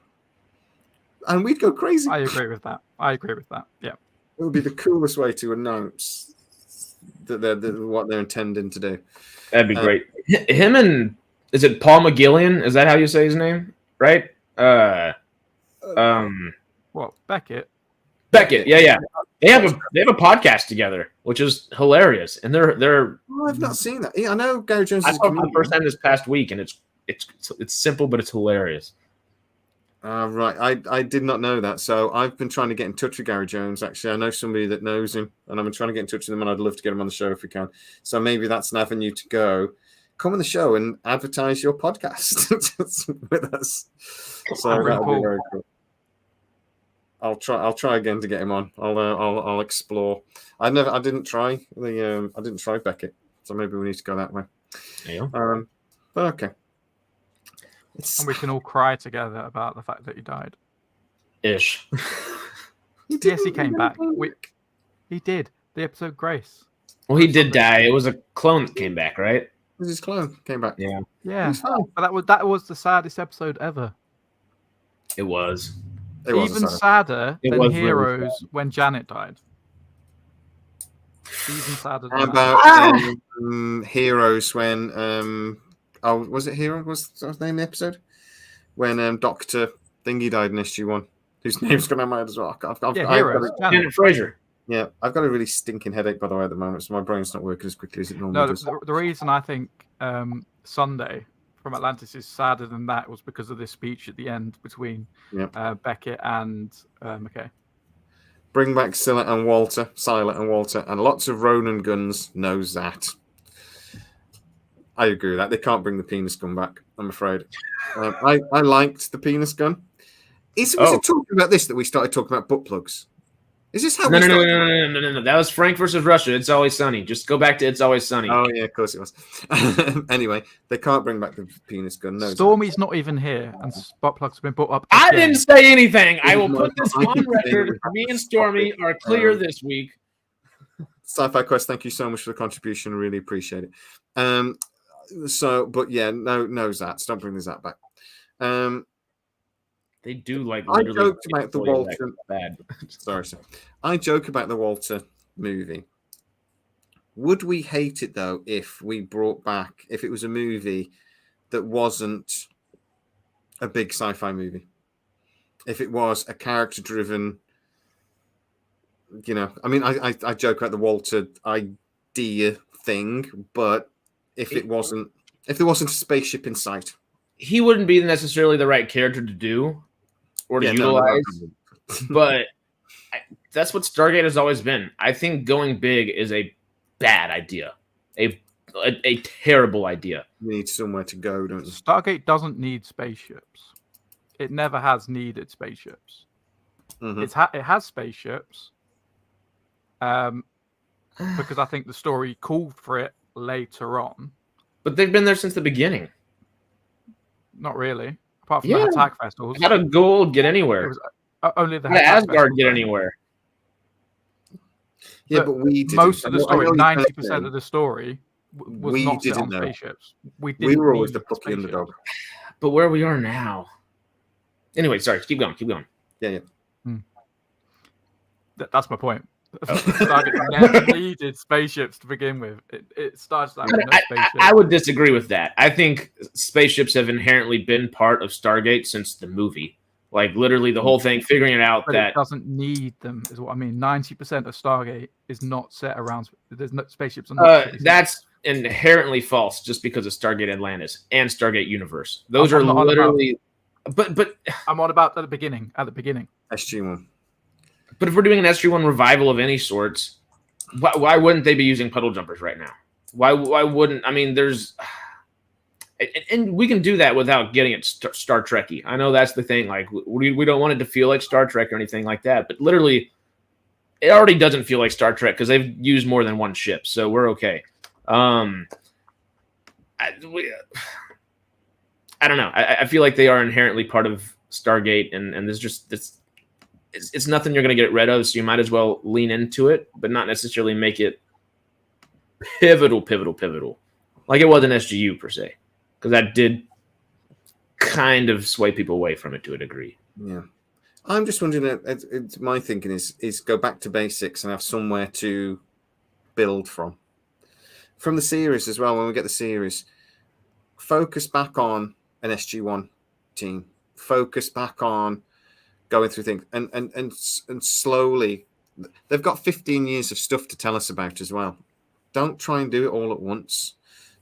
And we'd go crazy. I agree with that. Yeah. It would be the coolest way to announce that what they're intending to do. That'd be great. Him and is it Paul McGillian? Is that how you say his name? Right? What, Beckett? Beckett, yeah. They have a podcast together, which is hilarious. And they're Oh, I've not seen that. Yeah, I know Gary Jones. I saw it for the first time this past week, and it's simple, but it's hilarious. Right. I did not know that. So I've been trying to get in touch with Gary Jones. Actually, I know somebody that knows him, and I've been trying to get in touch with him, and I'd love to get him on the show if we can. So maybe that's an avenue to go. Come on the show and advertise your podcast with us. So that'll be very cool. I'll try again to get him on. I'll explore. I didn't try Beckett, so maybe we need to go that way. Yeah. But okay. And we can all cry together about the fact that he died. Ish. Yes, he came back. He did. The episode Grace. Well, he did die. It was a clone that came back, right? It was his clone came back. Yeah. Yeah. But that was the saddest episode ever. It was. Even sadder than Heroes really when Janet died. Even sadder than about Heroes when was it Hero? Was that the name of the episode? When Dr. Thingy died in SG1, whose name's gone out my head as well. Heroes. Janet Fraser. Yeah, I've got a really stinking headache, by the way, at the moment, so my brain's not working as quickly as it normally does. The reason I think Sunday from Atlantis is sadder than that was because of this speech at the end between Beckett and McKay. Bring back Scylla and Walter, and lots of Ronin guns knows that. I agree with that. They can't bring the penis gun back, I'm afraid. I liked the penis gun. Was it talking about this that we started talking about butt plugs? Is this how No, we no, no, started? no, no, no, no, no. That was Frank versus Russia. It's Always Sunny. Just go back to It's Always Sunny. Oh, yeah, of course it was. Anyway, they can't bring back the penis gun. No, Stormy's not even here, and butt plugs have been brought up. I again. didn't say anything. I will No, put this I on didn't say record. anything. Me and Stormy are clear this week. Sci-Fi Quest, thank you so much for the contribution. I really appreciate it. But yeah, no, Zats. Don't bring the Zat back. They do like. I Literally joked about the Walter. Bad. Sorry, sir. I joke about the Walter movie. Would we hate it though if we brought back if it was a movie that wasn't a big sci-fi movie? If it was a character-driven, I mean, I joke about the Walter idea thing, but if there wasn't a spaceship in sight, he wouldn't be necessarily the right character to do or to utilize. But that's what Stargate has always been. I think going big is a bad idea, a terrible idea. You need somewhere to go, don't you? Stargate doesn't need spaceships. It never has needed spaceships. Mm-hmm. It has spaceships, because I think the story called for it later on. But they've been there since the beginning. Not really, apart from the attack vessels. How did Gold get anywhere? It was only the How did Asgard get anywhere? Yeah, but we didn't. Most of the story, 90% of the story, was not set on spaceships. We were always the plucky underdog. But where we are now. Anyway, sorry. Keep going. Yeah. That's my point. Stargate never needed spaceships to begin with. It starts like no spaceships. I would disagree with that. I think spaceships have inherently been part of Stargate since the movie. Like literally the whole thing, figuring it out that it doesn't need them is what I mean. 90% of Stargate is not set around. There's no spaceships. That's inherently false, just because of Stargate Atlantis and Stargate Universe. Those are literally. But I'm on about at the beginning. SG-1. But if we're doing an SG-1 revival of any sorts, why wouldn't they be using puddle jumpers right now? Why wouldn't? I mean, there's. And we can do that without getting it Star Trek-y. I know that's the thing. Like, we don't want it to feel like Star Trek or anything like that. But literally, it already doesn't feel like Star Trek because they've used more than one ship. So we're okay. I don't know. I feel like they are inherently part of Stargate. And there's just this. It's nothing you're going to get rid of. So you might as well lean into it, but not necessarily make it pivotal. Like it wasn't SGU per se. Because that did kind of sway people away from it to a degree. Yeah. I'm just wondering, my thinking is go back to basics and have somewhere to build from. From the series as well, when we get the series, focus back on an SG-1 team. Focus back on going through things. And slowly, they've got 15 years of stuff to tell us about as well. Don't try and do it all at once.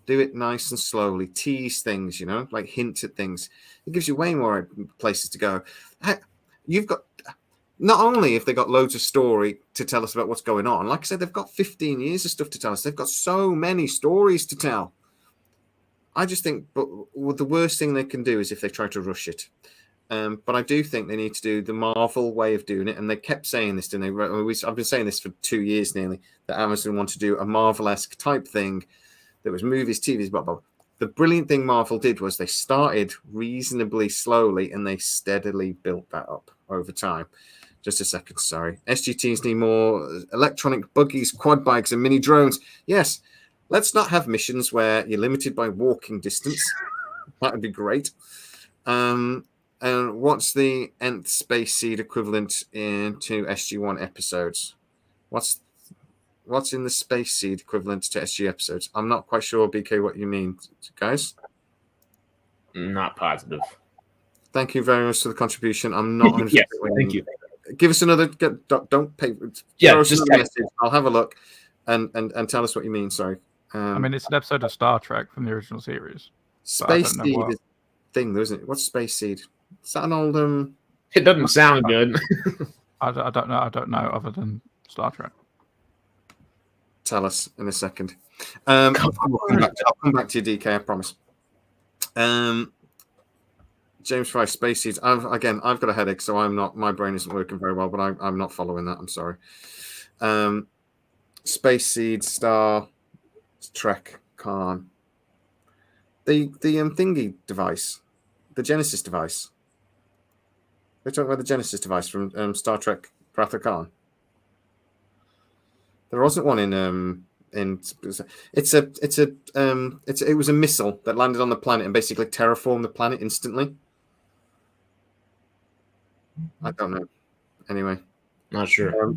Do it nice and slowly. Tease things, like hint at things. It gives you way more places to go. You've got, not only have they got loads of story to tell us about what's going on, like I said, they've got 15 years of stuff to tell us. They've got so many stories to tell. I just think, but the worst thing they can do is if they try to rush it. But I do think they need to do the Marvel way of doing it. And they kept saying this, didn't they? I've been saying this for 2 years nearly, that Amazon want to do a Marvel-esque type thing. There was movies, TVs, blah, blah, blah. The brilliant thing Marvel did was they started reasonably slowly and they steadily built that up over time. Just a second, sorry. SGTs need more electronic buggies, quad bikes, and mini drones. Yes, let's not have missions where you're limited by walking distance. That would be great. And what's the nth space seed equivalent into SG-1 episodes? What's in the space seed equivalent to SG episodes? I'm not quite sure, BK, what you mean, guys. Not positive. Thank you very much for the contribution. I'm not. Yes, thank you. Give us another. Don't pay. Yeah, just a message. I'll have a look and tell us what you mean. Sorry. I mean, it's an episode of Star Trek from the original series. Space seed is a thing, though, isn't it? What's space seed? Is that an old? It doesn't sound good. I don't know. I don't know other than Star Trek. tell us in a second. I'll come back to you, DK. I promise. James Fry, Space Seeds. I've got a headache, so I'm not. My brain isn't working very well, but I'm not following that. I'm sorry. Space Seeds, Star Trek, Khan. The thingy device, the Genesis device. They're talking about the Genesis device from Star Trek, Wrath of Khan. There wasn't one in it was a missile that landed on the planet and basically terraformed the planet instantly. I don't know. Anyway, Not sure.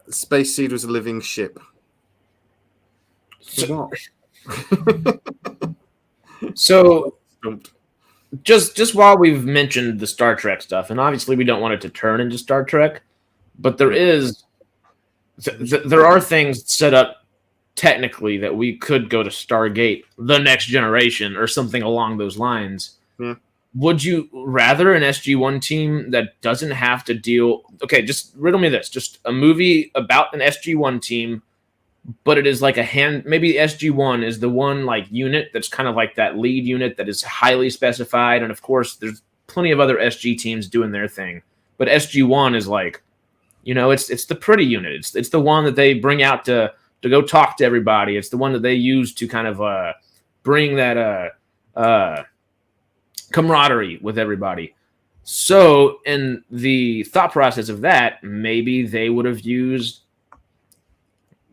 Space Seed was a living ship. So, so just while we've mentioned the Star Trek stuff, and obviously we don't want it to turn into Star Trek, but there are things set up technically that we could go to Stargate, the Next Generation, or something along those lines. Yeah. Would you rather an SG-1 team that doesn't have to deal... Okay, just riddle me this. Just a movie about an SG-1 team, but it is like maybe SG-1 is the one like unit that's kind of like that lead unit that is highly specified, and of course there's plenty of other SG teams doing their thing. But SG-1 is like, it's the pretty unit. It's the one that they bring out to go talk to everybody. It's the one that they use to kind of bring that camaraderie with everybody. So in the thought process of that, maybe they would have used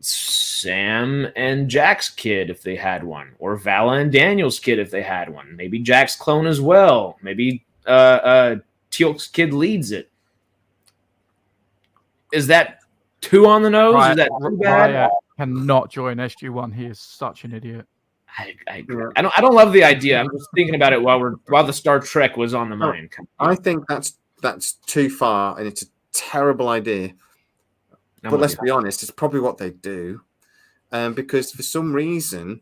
Sam and Jack's kid if they had one, or Vala and Daniel's kid if they had one. Maybe Jack's clone as well. Maybe Teal'c's kid leads it. Is that too on the nose? Is that too bad? Riot cannot join SG-1. He is such an idiot. I don't love the idea. I'm just thinking about it while the Star Trek was on the mind. I think that's too far, and it's a terrible idea. But let's be honest, it's probably what they do, because for some reason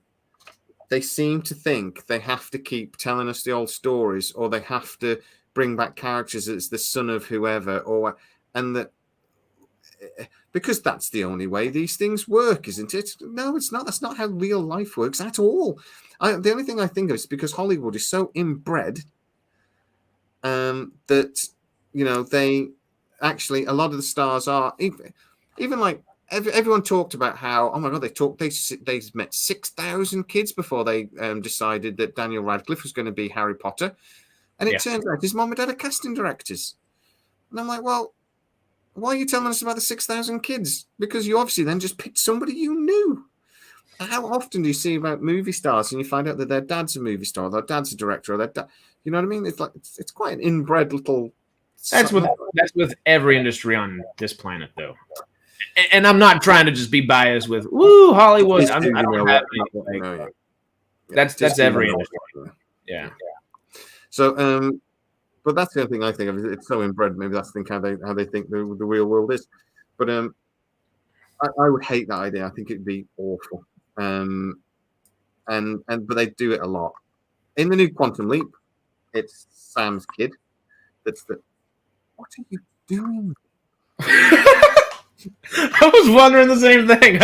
they seem to think they have to keep telling us the old stories, or they have to bring back characters as the son of whoever, because that's the only way these things work, isn't it? No, it's not. That's not how real life works at all. The only thing I think of is because Hollywood is so inbred that they actually, a lot of the stars are even like everyone talked about how, oh my god, they met 6,000 kids before they decided that Daniel Radcliffe was going to be Harry Potter, and it turns out his mom and dad are casting directors, and I'm like, well, why are you telling us about the 6,000 kids? Because you obviously then just picked somebody you knew. How often do you see about movie stars and you find out that their dad's a movie star, or their dad's a director, or their dad? You know what I mean? It's like it's quite an inbred little. That's with every industry on this planet, though. And I'm not trying to just be biased with woo Hollywood. I don't have anything. That's every industry. Yeah. So but that's the other thing I think of. It's so inbred. Maybe that's how they think the real world is. But I would hate that idea. I think it'd be awful. But they do it a lot. In the new Quantum Leap, it's Sam's kid. What are you doing? I was wondering the same thing.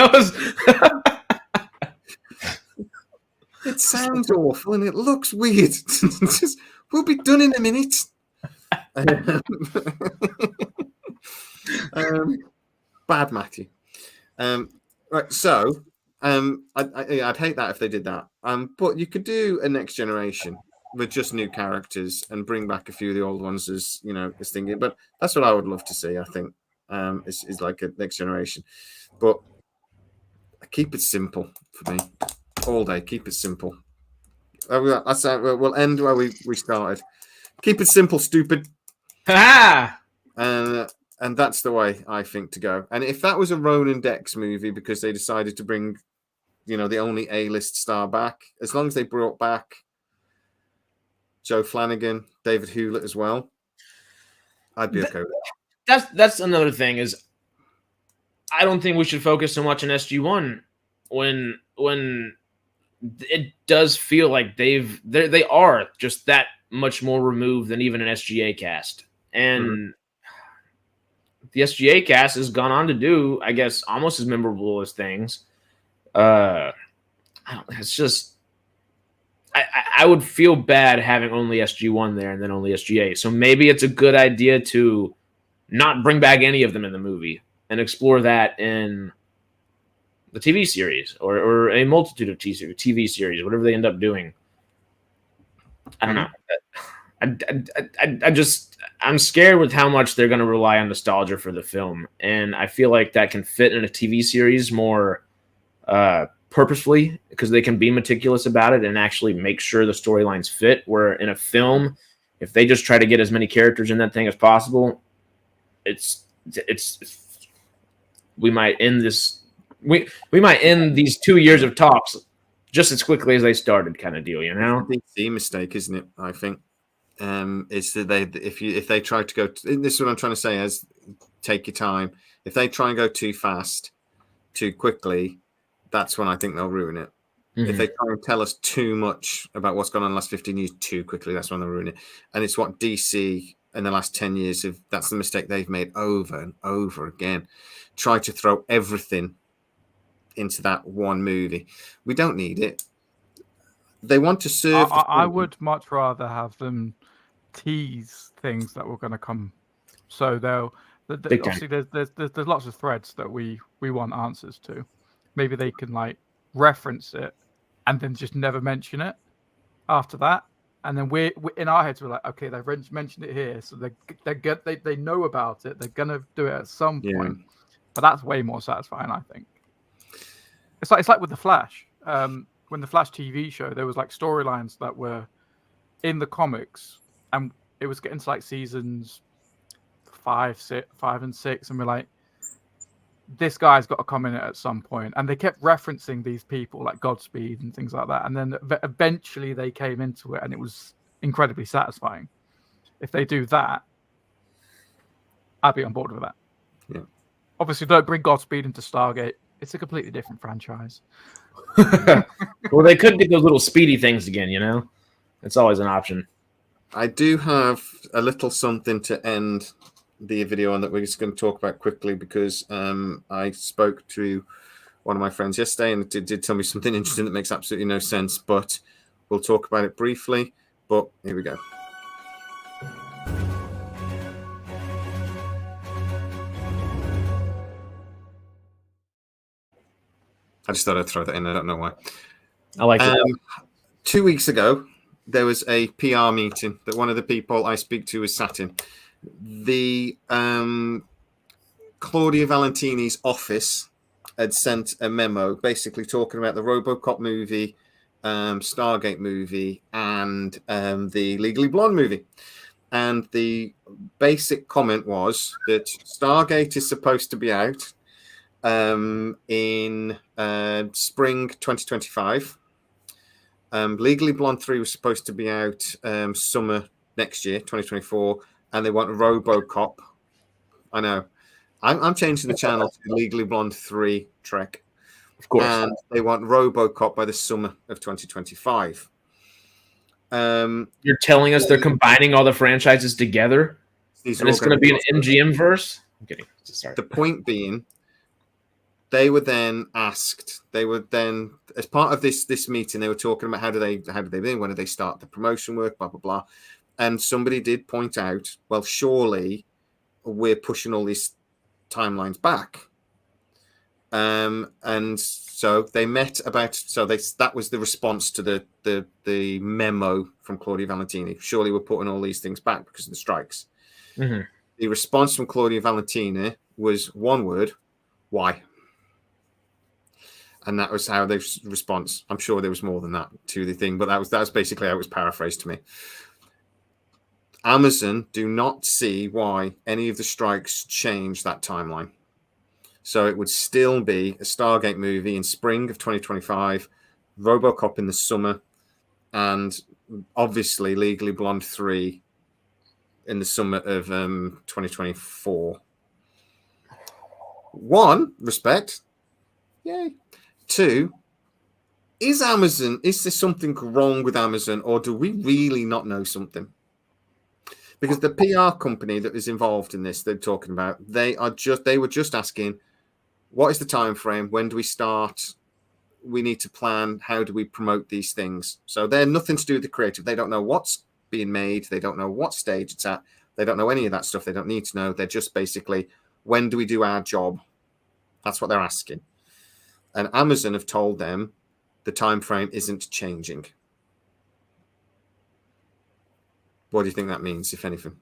It sounds awful and it looks weird. We'll be done in a minute. Bad Matthew. Right, so I'd hate that if they did that. But you could do a Next Generation with just new characters and bring back a few of the old ones as as thinking. But that's what I would love to see. I think is like a Next Generation, but keep it simple for me all day. Keep it simple. We'll end where we started. Keep it simple, stupid. And that's the way I think to go. And if that was a Ronan Dex movie because they decided to bring, the only A-list star back, as long as they brought back Joe Flanagan, David Hewlett as well, I'd be okay with that. That's another thing is I don't think we should focus so much on SG-1 when it does feel like they are just that much more removed than even an SGA cast. And the SGA cast has gone on to do, I guess, almost as memorable as things. I don't. It's just I would feel bad having only SG1 there and then only SG8. So maybe it's a good idea to not bring back any of them in the movie and explore that in the TV series or a multitude of TV series, whatever they end up doing. I don't know. I'm scared with how much they're going to rely on nostalgia for the film, and I feel like that can fit in a TV series more purposefully because they can be meticulous about it and actually make sure the storylines fit. Where in a film, if they just try to get as many characters in that thing as possible, it's we might end this. We might end these 2 years of talks just as quickly as they started, kind of deal, you know. It's a DC mistake, isn't it? I think it's that if they try to go. This is what I'm trying to say: is take your time. If they try and go too fast, too quickly, that's when I think they'll ruin it. Mm-hmm. If they try and tell us too much about what's gone on in the last 15 years too quickly, that's when they'll ruin it. And it's what DC in the last 10 years that's the mistake they've made over and over again. Try to throw everything into that one movie. We don't need it. They want to serve. I would much rather have them tease things that were going to come. So obviously there's lots of threads that we want answers to. Maybe they can like reference it and then just never mention it after that. And then we're in our heads we're like, okay, they've mentioned it here, so they know about it. They're gonna do it at some point. But that's way more satisfying, I think. It's like with the Flash. When the Flash TV show, there was like storylines that were in the comics, and it was getting to like seasons 5 and 6, and we're like, this guy's got to come in at some point. And they kept referencing these people like Godspeed and things like that, and then eventually they came into it, and it was incredibly satisfying. If they do that, I'd be on board with that. Yeah. Obviously, don't bring Godspeed into Stargate. It's a completely different franchise. Well, they could get those little speedy things again, you know? It's always an option. I do have a little something to end the video on that we're just going to talk about quickly because I spoke to one of my friends yesterday and it did tell me something interesting that makes absolutely no sense, but we'll talk about it briefly. But here we go. I just thought I'd throw that in. I don't know why. I like it. 2 weeks ago, there was a PR meeting that one of the people I speak to was sat in. The Claudia Valentini's office had sent a memo basically talking about the RoboCop movie, Stargate movie, and the Legally Blonde movie. And the basic comment was that Stargate is supposed to be out in spring 2025. Legally Blonde 3 was supposed to be out summer next year, 2024, and they want RoboCop. I know. I'm changing the channel to Legally Blonde 3 Trek. Of course. And they want RoboCop by the summer of 2025. You're telling us they're combining all the franchises together? And it's going to be an MGM verse? I'm kidding. Sorry. The point being, they were then asked. They were then, as part of this meeting, they were talking about how do they begin, when do they start the promotion work, blah blah blah. And somebody did point out, well, surely we're pushing all these timelines back. And so they met about. So that was the response to the memo from Claudia Valentini. Surely we're putting all these things back because of the strikes. Mm-hmm. The response from Claudia Valentini was one word: why? And that was how they response. I'm sure there was more than that to the thing, but that was basically how it was paraphrased to me. Amazon do not see why any of the strikes change that timeline. So it would still be a Stargate movie in spring of 2025, RoboCop in the summer, and obviously Legally Blonde 3 in the summer of 2024. One, respect. Yay. Two, is there something wrong with Amazon, or do we really not know something? Because the PR company that is involved in this, they're talking about, they were just asking, what is the time frame? When do we start we need to plan how do we promote these things. So they're nothing to do with the creative. They don't know what's being made. They don't know what stage it's at. They don't know any of that stuff. They don't need to know. They're just basically, when do we do our job? That's what they're asking. And Amazon have told them the time frame isn't changing. What do you think that means, if anything?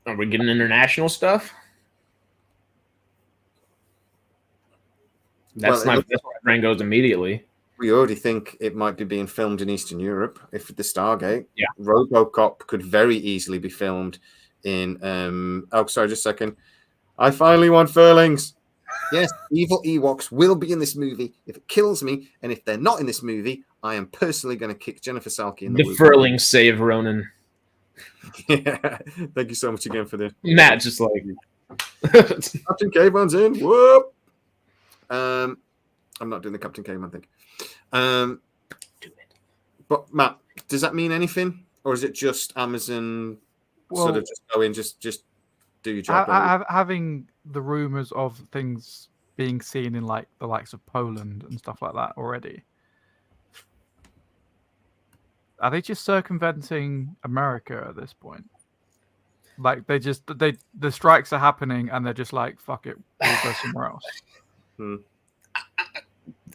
Are we getting international stuff? That's where my brain goes immediately. We already think it might be being filmed in Eastern Europe. If the Stargate, yeah, RoboCop could very easily be filmed in. Just a second. I finally want furlings. Yes, evil Ewoks will be in this movie if it kills me, and if they're not in this movie, I am personally going to kick Jennifer Salke in the womb. The furlings save Ronan. Yeah, thank you so much again for this. Matt, just like Captain Caveman's in. Whoop. I'm not doing the Captain Caveman thing. But Matt, does that mean anything, or is it just Amazon sort of just go in, just do your job? Having the rumors of things being seen in like the likes of Poland and stuff like that already. Are they just circumventing America at this point? Like the strikes are happening and they're just like, fuck it, we'll go somewhere else.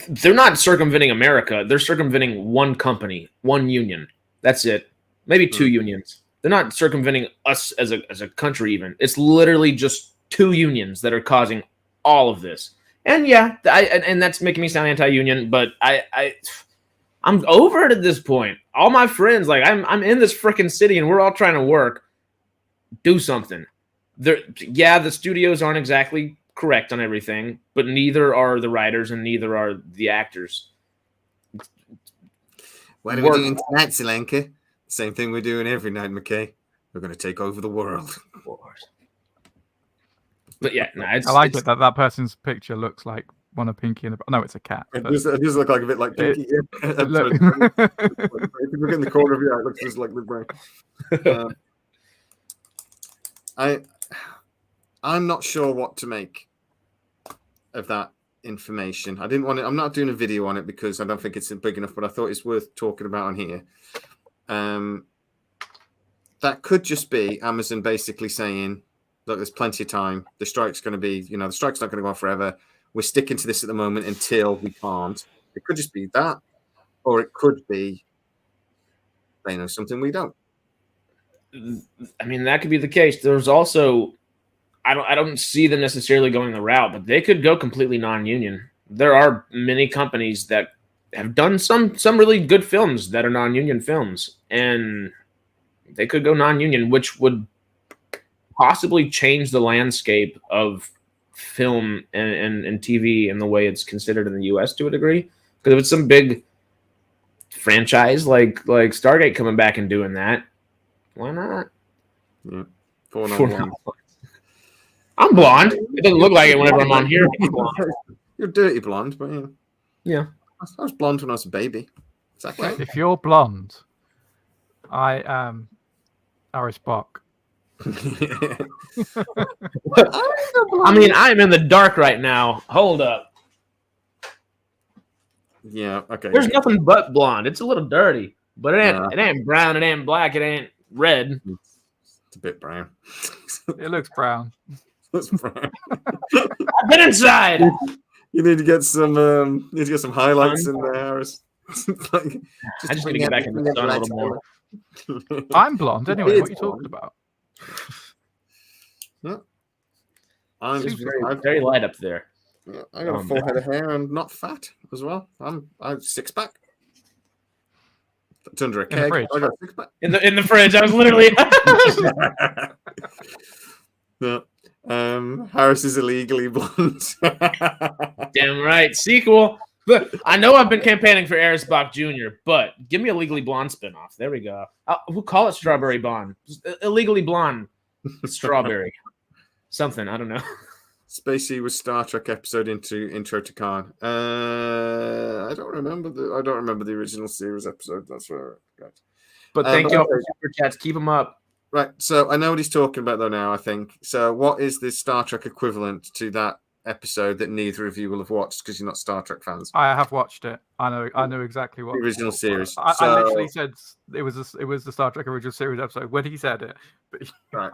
They're not circumventing America. They're circumventing one company, one union. That's it. Maybe two unions. They're not circumventing us as a country even. It's literally just two unions that are causing all of this. And yeah, and that's making me sound anti-union, but I'm over it at this point. All my friends, like I'm in this freaking city and we're all trying to work. Do something. The studios aren't exactly correct on everything, but neither are the writers and neither are the actors. What are we doing tonight, Selenka? Same thing we're doing every night, McKay. We're going to take over the world. But yeah, no, I like it that person's picture looks like one of Pinky and no, it's a cat. It does look like a bit like Pinky. If you look in the corner of your eye, it looks just like the brain. I'm not sure what to make of that information. I didn't want it. I'm not doing a video on it because I don't think it's big enough, but I thought it's worth talking about on here. That could just be Amazon basically saying, look, there's plenty of time. The strike's going to be, the strike's not going to go on forever. We're sticking to this at the moment until we can't. It could just be that, or it could be they know something we don't. I mean, that could be the case. There's also, I don't see them necessarily going the route, but they could go completely non-union. There are many companies that have done some really good films that are non-union films, and they could go non-union, which would possibly change the landscape of film and TV and the way it's considered in the U.S. to a degree. Because if it's some big franchise like Stargate coming back and doing that, why not? Yeah. Four non-blonde. I'm blonde. It doesn't look like it whenever I'm on here. You're dirty blonde, but yeah. I was blonde when I was a baby. Exactly. If you're blonde, I am Aris Spock. I mean, I'm in the dark right now. Hold up. Yeah, okay. There's nothing but blonde. It's a little dirty, but it ain't brown, it ain't black, it ain't red. It's a bit brown. It looks brown. It's brown. I've been inside. You need to get some highlights in there, Harris. I just need to get back in the sun a little more. I'm blonde anyway. What are you talking about? Yeah. I'm just very light up there. Yeah, I got a full head of hair and not fat as well. I'm six pack. It's under a keg. I got a six pack. In the fridge. I was literally Yeah. Harris is illegally blonde. Damn right. Sequel. Look, I know I've been campaigning for Aris Bach Jr., but give me a Legally Blonde spinoff. There we go. We'll call it Strawberry Blonde. Illegally Blonde Strawberry. Something. I don't know. Spacey was Star Trek episode intro to Khan. I don't remember the original series episode. That's where I got. But thank you all for super chats. Keep them up. Right. So I know what he's talking about though now, I think. So what is the Star Trek equivalent to that episode that neither of you will have watched because you're not Star Trek fans. I have watched it. I know exactly what The original series. I literally said it was the Star Trek original series episode when he said it. But right,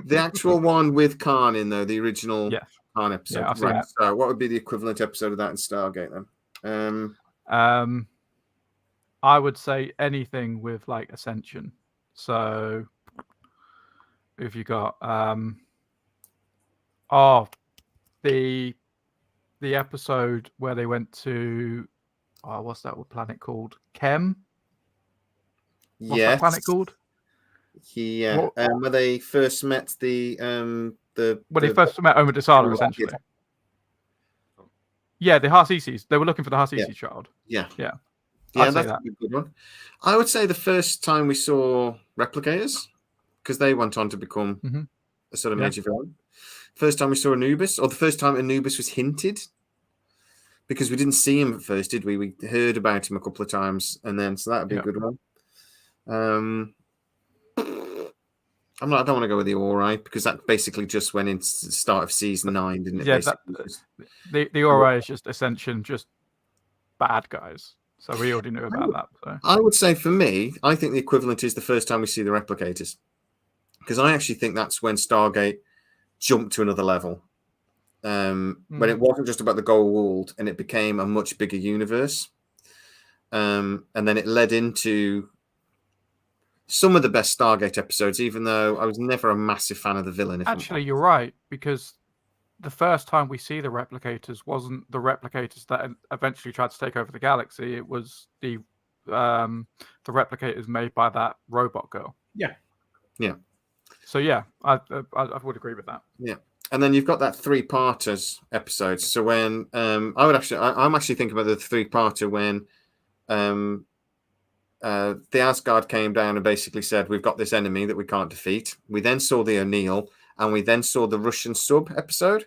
the actual one with Khan in though, the original Khan episode. Yeah, I've seen right. it. So what would be the equivalent episode of that in Stargate then? I would say anything with like Ascension. So if you got the episode where they went to what's that planet called? Chem? What's that planet called? Yeah. Where they first met the when they first met Omar Dasala, essentially. Yeah, the Harsisis. They were looking for the Harsisi child. Yeah. I'd that's a good one. I would say the first time we saw Replicators, because they went on to become a sort of major villain. First time we saw Anubis, or the first time Anubis was hinted, because we didn't see him at first, did we? We heard about him a couple of times, and then so that would be a good one. I don't want to go with the Ori because that basically just went into the start of season 9, didn't it? Yeah, the Ori is just Ascension, just bad guys. So we already knew about that. So. I would say for me, I think the equivalent is the first time we see the Replicators, because I actually think that's when Stargate jumped to another level. When it wasn't just about the Goa'uld and it became a much bigger universe. And then it led into some of the best Stargate episodes, even though I was never a massive fan of the villain. Actually, you're right, because the first time we see the Replicators wasn't the Replicators that eventually tried to take over the galaxy. It was the Replicators made by that robot girl. Yeah. So yeah, I would agree with that. Yeah. And then you've got that 3-parters episode. So when I'm actually thinking about the 3-parter when the Asgard came down and basically said, we've got this enemy that we can't defeat. We then saw the O'Neill, and we then saw the Russian sub episode.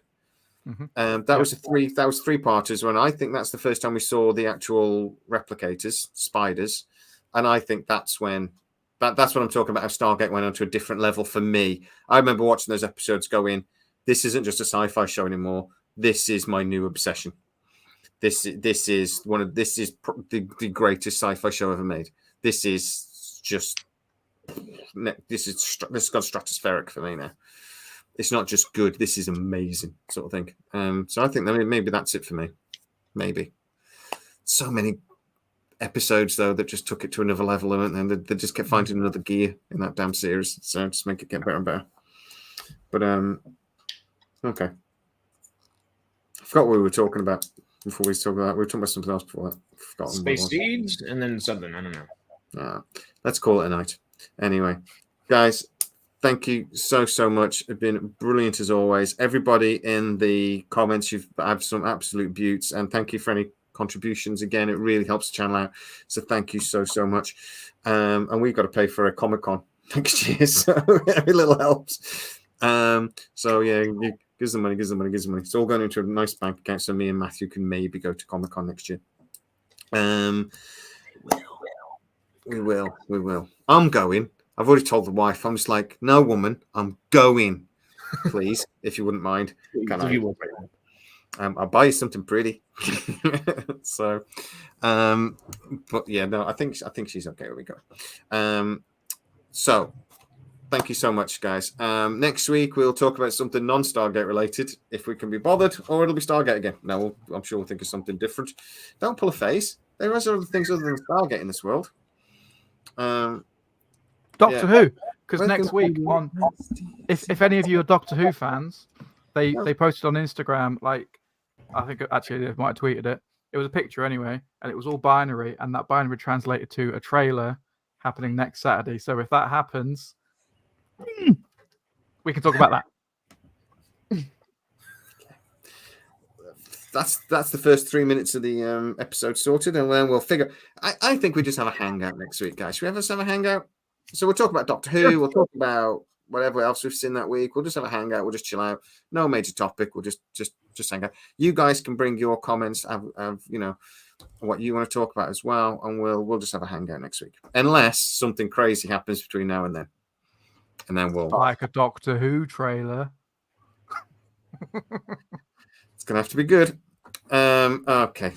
That was 3-parters when I think that's the first time we saw the actual replicators, spiders. And I think that's when that's what I'm talking about, how Stargate went on to a different level for me. I remember watching those episodes going, this isn't just a sci-fi show anymore. This is my new obsession. This is the greatest sci-fi show ever made. This is just this has got stratospheric for me now. It's not just good. This is amazing, sort of thing. So I think that maybe that's it for me. Maybe so many episodes though that just took it to another level, and they just kept finding another gear in that damn series. So just make it get better and better. But okay. I forgot what we were talking about before we talked about. We were talking about something else before that. Space Seeds and then something. I don't know. Let's call it a night. Anyway, guys, thank you so much. It's been brilliant as always. Everybody in the comments, you've had some absolute beauts, and thank you for any contributions. Again, it really helps the channel out. So thank you so much. And we've got to pay for a Comic-Con next year, so every little helps. So yeah, gives them money. It's all going into a nice bank account, so me and Matthew can maybe go to Comic-Con next year. We will. I'm going. I've already told the wife. I'm just like, no, woman, I'm going. Please, if you wouldn't mind. I'll buy you something pretty. So, but yeah, no, I think she's okay where we go. So, thank you so much, guys. Next week we'll talk about something non-Stargate related, if we can be bothered, or it'll be Stargate again. No, I'm sure we'll think of something different. Don't pull a face. There are other things other than Stargate in this world. Doctor Who, because next week on, if any of you are Doctor Who fans, they posted on Instagram, like, I think actually they might have tweeted it. It was a picture anyway, and it was all binary, and that binary translated to a trailer happening next Saturday. So if that happens, we can talk about that. That's the first 3 minutes of the episode sorted, and then we'll figure. I think we just have a hangout next week, guys. Should we ever have a hangout? So we'll talk about Doctor Who. We'll talk about whatever else we've seen that week. We'll just have a hangout. We'll just chill out. No major topic. We'll just hang out. You guys can bring your comments, have what you want to talk about as well, and we'll just have a hangout next week, unless something crazy happens between now and then. And then we'll like a Doctor Who trailer. It's gonna have to be good. Okay.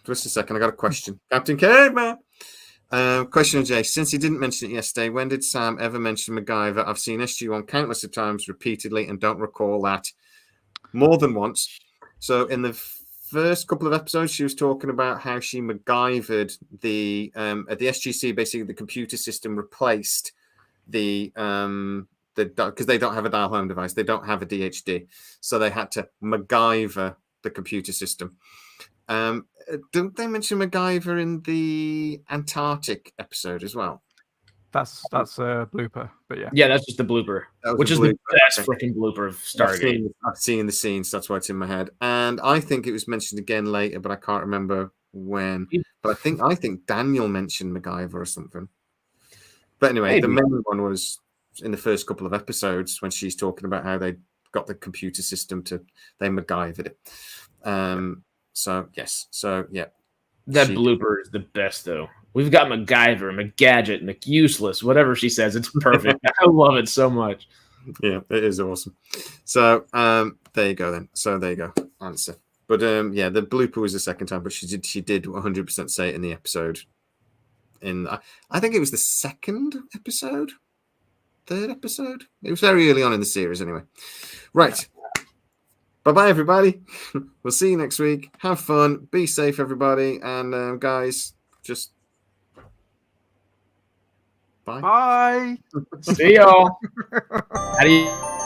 Just a second. I got a question. Captain Caveman. Question of Jay. Since he didn't mention it yesterday, when did Sam ever mention MacGyver? I've seen SG1 countless of times repeatedly and don't recall that. More than once. So in the first couple of episodes, she was talking about how she MacGyvered the at the SGC. Basically, the computer system replaced the because they don't have a dial home device, they don't have a DHD, so they had to MacGyver the computer system. Don't they mention MacGyver in the Antarctic episode as well? That's a blooper, but yeah. Yeah, that's just the blooper, which is the best freaking blooper of Stargate. I've seen the scenes, that's why it's in my head. And I think it was mentioned again later, but I can't remember when. But I think Daniel mentioned MacGyver or something. But anyway, Maybe. The main one was in the first couple of episodes when she's talking about how they got the computer system they MacGyvered it. So yes, so yeah. That blooper is the best though. We've got MacGyver, McGadget, McUseless, whatever she says. It's perfect. I love it so much. Yeah, it is awesome. So there you go then. So there you go. Answer. But yeah, the blooper was the second time, but she did 100% say it in the episode. I think it was the second episode, third episode. It was very early on in the series anyway. Right. Bye-bye, everybody. We'll see you next week. Have fun. Be safe, everybody. And guys, just bye. Bye. See y'all. How do you...